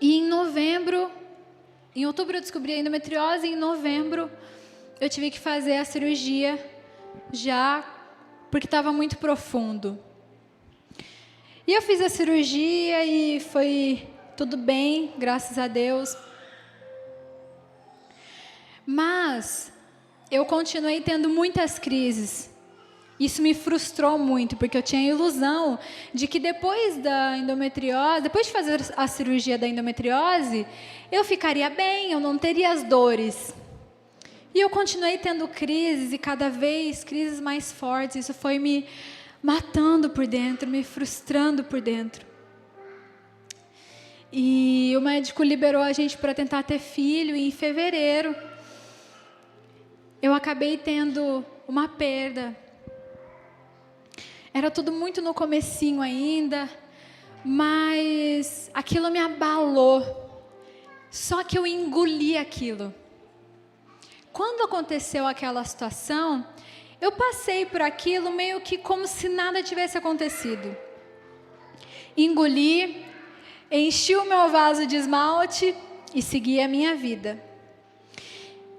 E em outubro eu descobri a endometriose, e em novembro eu tive que fazer a cirurgia já, porque estava muito profundo. E eu fiz a cirurgia e foi tudo bem, graças a Deus. Mas eu continuei tendo muitas crises. Isso me frustrou muito, porque eu tinha a ilusão de que depois da endometriose, depois de fazer a cirurgia da endometriose, eu ficaria bem, eu não teria as dores. E eu continuei tendo crises, e cada vez crises mais fortes. Isso foi me matando por dentro, me frustrando por dentro. E o médico liberou a gente para tentar ter filho, e em fevereiro eu acabei tendo uma perda. Era tudo muito no comecinho ainda, mas aquilo me abalou. Só que eu engoli aquilo. Quando aconteceu aquela situação, eu passei por aquilo meio que como se nada tivesse acontecido. Engoli, enchi o meu vaso de esmalte e segui a minha vida.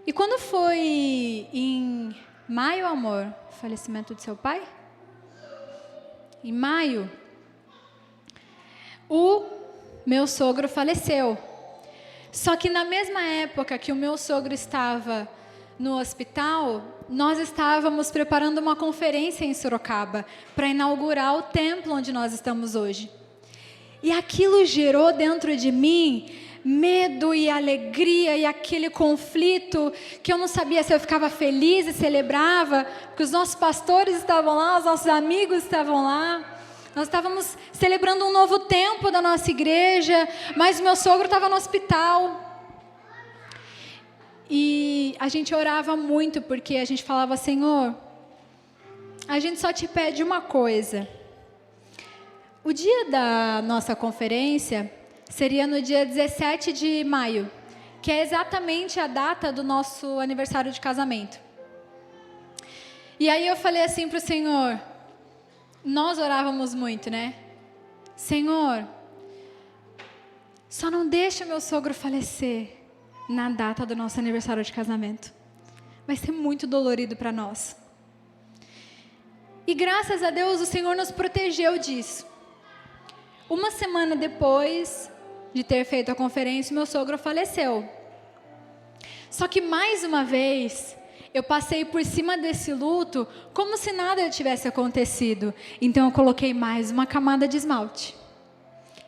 E quando foi em maio, amor, o falecimento do seu pai? Em maio, o meu sogro faleceu. Só que na mesma época que o meu sogro estava no hospital, nós estávamos preparando uma conferência em Sorocaba para inaugurar o templo onde nós estamos hoje. E aquilo gerou dentro de mim medo e alegria e aquele conflito que eu não sabia se eu ficava feliz e celebrava, porque os nossos pastores estavam lá, os nossos amigos estavam lá. Nós estávamos celebrando um novo tempo da nossa igreja, mas o meu sogro estava no hospital. E a gente orava muito, porque a gente falava: Senhor, a gente só te pede uma coisa. O dia da nossa conferência seria no dia 17 de maio, que é exatamente a data do nosso aniversário de casamento. E aí eu falei assim para o Senhor, nós orávamos muito, né? Senhor, Só não deixa meu sogro falecer na data do nosso aniversário de casamento. Vai ser muito dolorido para nós. E graças a Deus o Senhor nos protegeu disso. Uma semana depois de ter feito a conferência, meu sogro faleceu. Só que mais uma vez, eu passei por cima desse luto como se nada tivesse acontecido. Então eu coloquei mais uma camada de esmalte.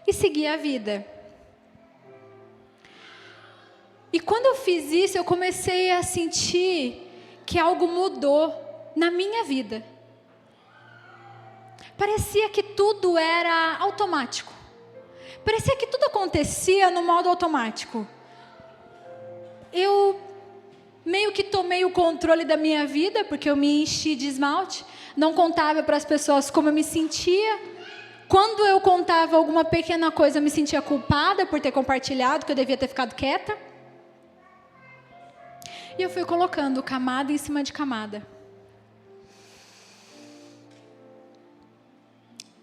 E segui a vida. E quando eu fiz isso, eu comecei a sentir que algo mudou na minha vida. Parecia que tudo era automático. Parecia que tudo acontecia no modo automático. Eu meio que tomei o controle da minha vida, porque eu me enchi de esmalte. Não contava para as pessoas como eu me sentia. Quando eu contava alguma pequena coisa, eu me sentia culpada por ter compartilhado, que eu devia ter ficado quieta. E eu fui colocando camada em cima de camada.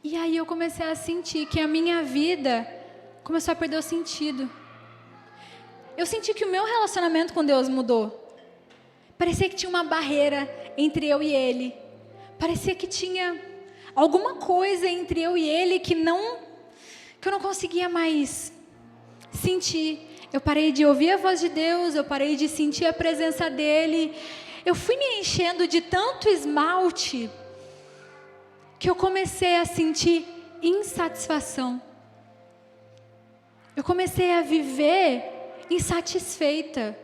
E aí eu comecei a sentir que a minha vida começou a perder o sentido. Eu senti que o meu relacionamento com Deus mudou. Parecia que tinha uma barreira entre eu e Ele. Parecia que tinha alguma coisa entre eu e Ele que eu não conseguia mais sentir. Eu parei de ouvir a voz de Deus, eu parei de sentir a presença dEle. Eu fui me enchendo de tanto esmalte que eu comecei a sentir insatisfação. Eu comecei a viver insatisfeita.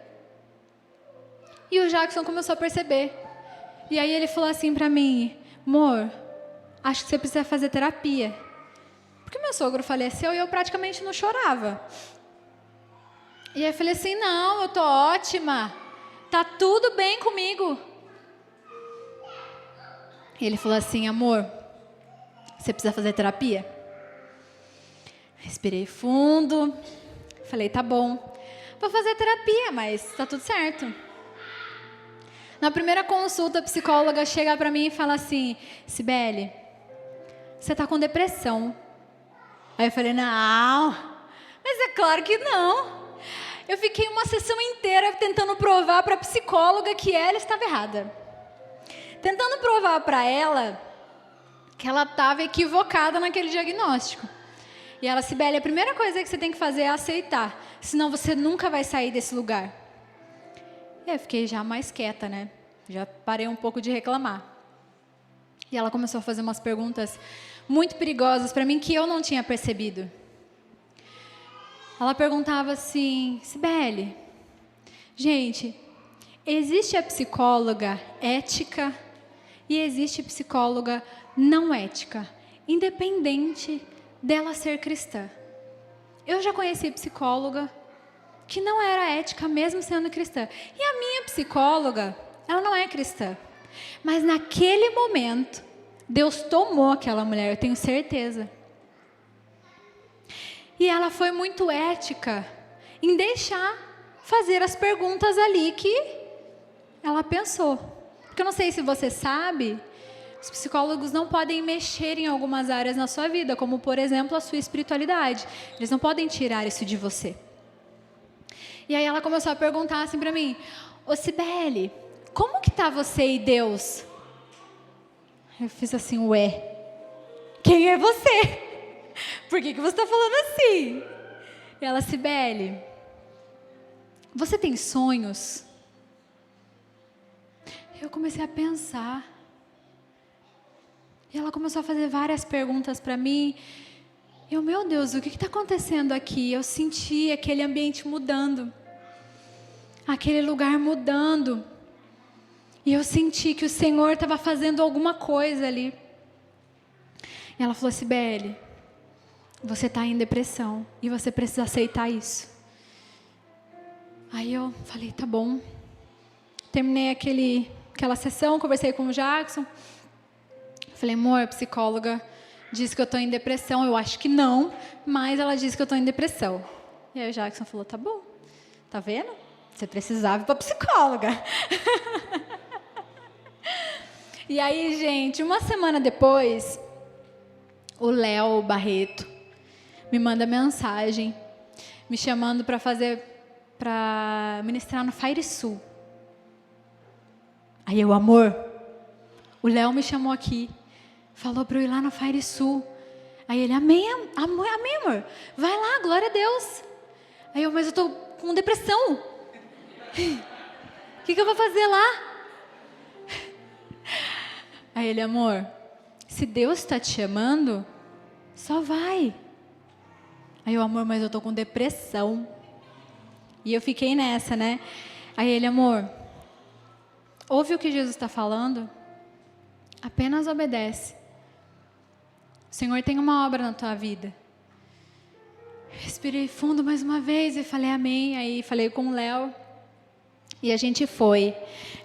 E o Jackson começou a perceber. E aí ele falou assim pra mim: amor, acho que você precisa fazer terapia. Porque meu sogro faleceu e eu praticamente não chorava. E aí eu falei assim: não, eu tô ótima. Tá tudo bem comigo. E ele falou assim: amor, você precisa fazer terapia? Respirei fundo. Falei: tá bom, vou fazer terapia, mas tá tudo certo. Na primeira consulta, a psicóloga chega pra mim e fala assim: Cibele, você tá com depressão. Aí eu falei: não, mas é claro que não. Eu fiquei uma sessão inteira tentando provar para a psicóloga que ela estava errada. Tentando provar para ela que ela estava equivocada naquele diagnóstico. E ela: Cibele, a primeira coisa que você tem que fazer é aceitar, senão você nunca vai sair desse lugar. E aí eu fiquei já mais quieta, né? Já parei um pouco de reclamar. E ela começou a fazer umas perguntas muito perigosas para mim que eu não tinha percebido. Ela perguntava assim: Cibele, gente, existe a psicóloga ética e existe psicóloga não ética, independente dela ser cristã. Eu já conheci psicóloga que não era ética mesmo sendo cristã. E a minha psicóloga, ela não é cristã. Mas naquele momento, Deus tomou aquela mulher, eu tenho certeza. E ela foi muito ética em deixar fazer as perguntas ali que ela pensou. Porque eu não sei se você sabe, os psicólogos não podem mexer em algumas áreas na sua vida, como, por exemplo, a sua espiritualidade. Eles não podem tirar isso de você. E aí ela começou a perguntar assim pra mim: ô Cibele, como que tá você e Deus? Eu fiz assim: ué, quem é você? Por que você está falando assim? E ela: Cibele, você tem sonhos? Eu comecei a pensar. E ela começou a fazer várias perguntas para mim. Eu: meu Deus, o que está acontecendo aqui? Eu senti aquele ambiente mudando. Aquele lugar mudando. E eu senti que o Senhor estava fazendo alguma coisa ali. E ela falou: Cibele, você está em depressão e você precisa aceitar isso. Aí eu falei: tá bom. Terminei aquela sessão, conversei com o Jackson. Falei: amor, a psicóloga disse que eu estou em depressão. Eu acho que não, mas ela disse que eu estou em depressão. E aí o Jackson falou: tá bom, tá vendo? Você precisava ir para psicóloga. E aí, gente, uma semana depois, o Léo Barreto me manda mensagem me chamando para ministrar no Fire Sul. Aí eu, amor, o Léo me chamou aqui, falou para eu ir lá no Fire Sul. Aí ele, amém, amor, vai lá, glória a Deus. Aí eu, mas eu tô com depressão. O que eu vou fazer lá? Aí ele, amor, se Deus está te chamando, só vai. Aí eu, amor, mas eu tô com depressão. E eu fiquei nessa, né? Aí ele, amor, ouve o que Jesus está falando, apenas obedece. O Senhor tem uma obra na tua vida. Respirei fundo mais uma vez e falei amém. Aí falei com o Léo. E a gente foi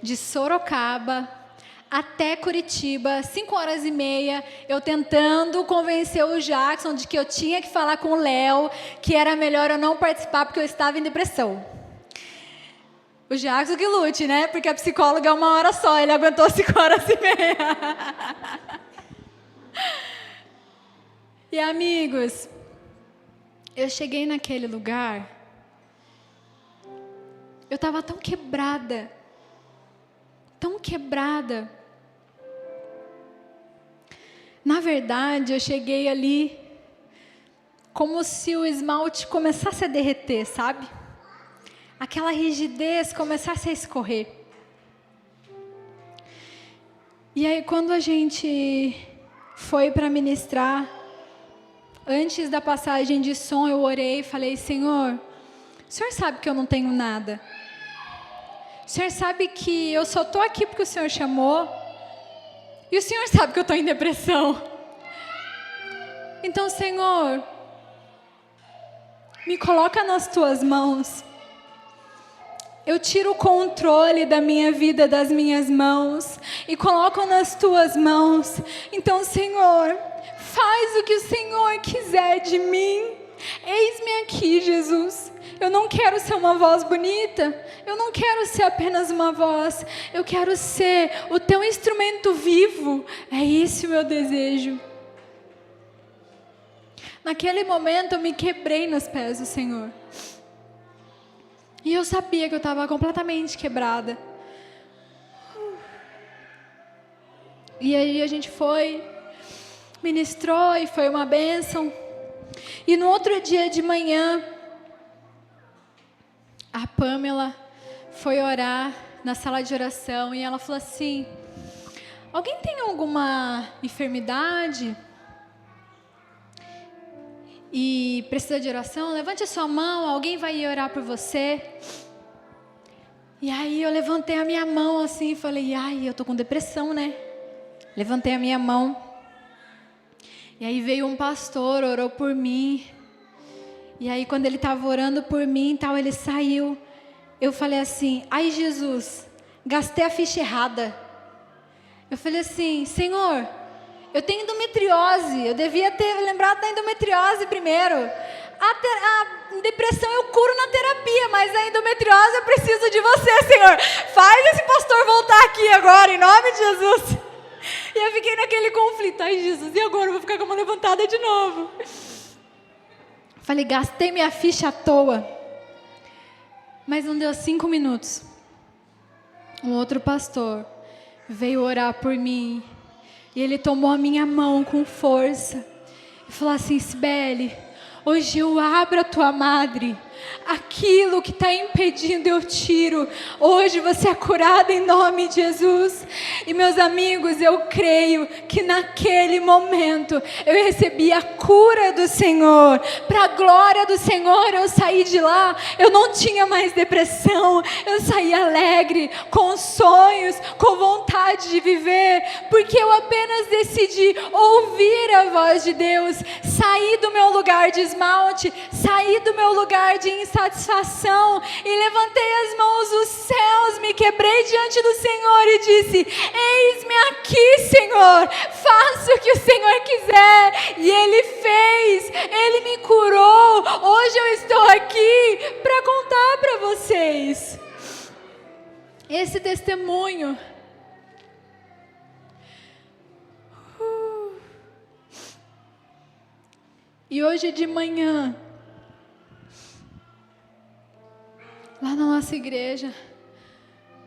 de Sorocaba até Curitiba, 5h30, eu tentando convencer o Jackson de que eu tinha que falar com o Léo, que era melhor eu não participar porque eu estava em depressão. O Jackson que lute, né? Porque a psicóloga é 1 hora só, ele aguentou 5h30. E amigos, eu cheguei naquele lugar, eu estava tão quebrada, tão quebrada. Na verdade, eu cheguei ali como se o esmalte começasse a derreter, sabe? Aquela rigidez começasse a escorrer. E aí, quando a gente foi para ministrar, antes da passagem de som, eu orei e falei, Senhor, o Senhor sabe que eu não tenho nada. O Senhor sabe que eu só estou aqui porque o Senhor chamou. E o Senhor sabe que eu estou em depressão. Então, Senhor, me coloca nas tuas mãos. Eu tiro o controle da minha vida das minhas mãos e coloco nas tuas mãos. Então, Senhor, faz o que o Senhor quiser de mim. Eis-me aqui, Jesus. Eu não quero ser uma voz bonita. Eu não quero ser apenas uma voz. Eu quero ser o teu instrumento vivo. É esse o meu desejo. Naquele momento eu me quebrei nos pés do Senhor. E eu sabia que eu estava completamente quebrada. E aí a gente foi, ministrou e foi uma bênção. E no outro dia de manhã, a Pamela foi orar na sala de oração e ela falou assim, alguém tem alguma enfermidade e precisa de oração? Levante a sua mão, alguém vai orar por você. E aí eu levantei a minha mão assim e falei, ai, eu tô com depressão, né? Levantei a minha mão. E aí veio um pastor, orou por mim. E aí quando ele estava orando por mim e tal, ele saiu. Eu falei assim, ai Jesus, gastei a ficha errada. Eu falei assim, Senhor, eu tenho endometriose, eu devia ter lembrado da endometriose primeiro. A depressão eu curo na terapia, mas a endometriose eu preciso de você, Senhor. Faz esse pastor voltar aqui agora, em nome de Jesus. E eu fiquei naquele conflito, ai Jesus, e agora eu vou ficar com a mão levantada de novo. Falei, gastei minha ficha à toa. Mas não deu 5 minutos. Um outro pastor veio orar por mim. E ele tomou a minha mão com força. E falou assim, Sibeli, hoje eu abro a tua madre. Aquilo que está impedindo eu tiro. Hoje você é curada em nome de Jesus. E meus amigos, eu creio que naquele momento eu recebi a cura do Senhor. Para a glória do Senhor eu saí de lá. Eu não tinha mais depressão. Eu saí alegre, com sonhos, com vontade de viver. Porque eu apenas decidi ouvir a voz de Deus. Saí do meu lugar de esmalte. Saí do meu lugar de insatisfação e levantei as mãos dos céus, me quebrei diante do Senhor e disse, eis-me aqui, Senhor, faça o que o Senhor quiser. E Ele fez, Ele me curou. Hoje eu estou aqui para contar para vocês esse testemunho. E hoje de manhã Lá na nossa igreja,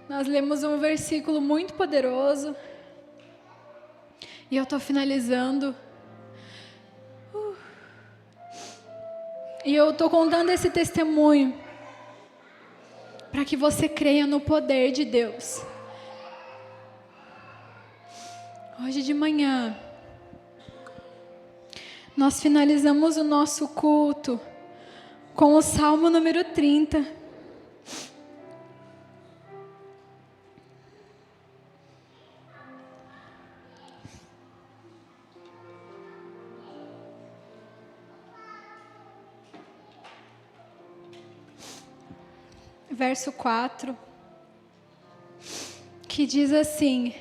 nós lemos um versículo muito poderoso. E eu estou finalizando. E eu estou contando esse testemunho para que você creia no poder de Deus. Hoje de manhã, nós finalizamos o nosso culto com o Salmo número 30. Verso 4, que diz assim: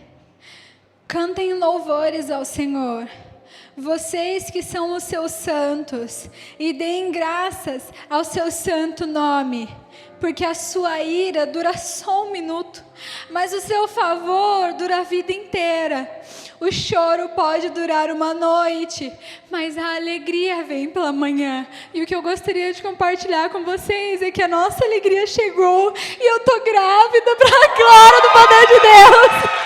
cantem louvores ao Senhor, vocês que são os seus santos, e deem graças ao seu santo nome, porque a sua ira dura só um minuto, mas o seu favor dura a vida inteira. O choro pode durar uma noite, mas a alegria vem pela manhã. E o que eu gostaria de compartilhar com vocês é que a nossa alegria chegou e eu tô grávida para a glória do poder de Deus.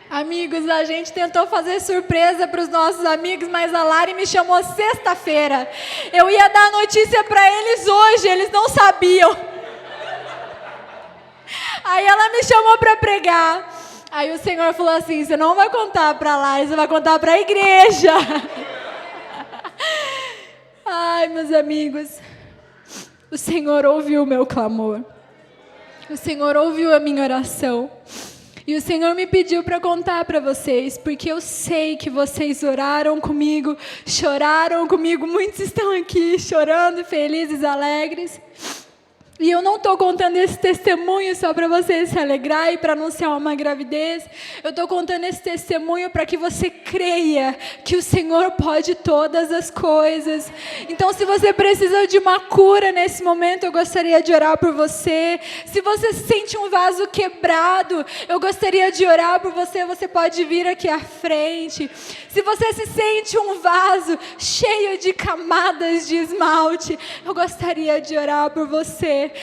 Amigos, a gente tentou fazer surpresa para os nossos amigos, mas a Lari me chamou sexta-feira. Eu ia dar a notícia para eles hoje, eles não sabiam. Aí ela me chamou para pregar. Aí o Senhor falou assim: você não vai contar para a Lari, você vai contar para a igreja. Ai, meus amigos, o Senhor ouviu o meu clamor. O Senhor ouviu a minha oração. E o Senhor me pediu para contar para vocês, porque eu sei que vocês oraram comigo, choraram comigo, muitos estão aqui chorando, felizes, alegres. E eu não estou contando esse testemunho só para você se alegrar e para anunciar uma gravidez. Eu estou contando esse testemunho para que você creia que o Senhor pode todas as coisas. Então, se você precisa de uma cura nesse momento, eu gostaria de orar por você. Se você se sente um vaso quebrado, eu gostaria de orar por você. Você pode vir aqui à frente. Se você se sente um vaso cheio de camadas de esmalte, eu gostaria de orar por você.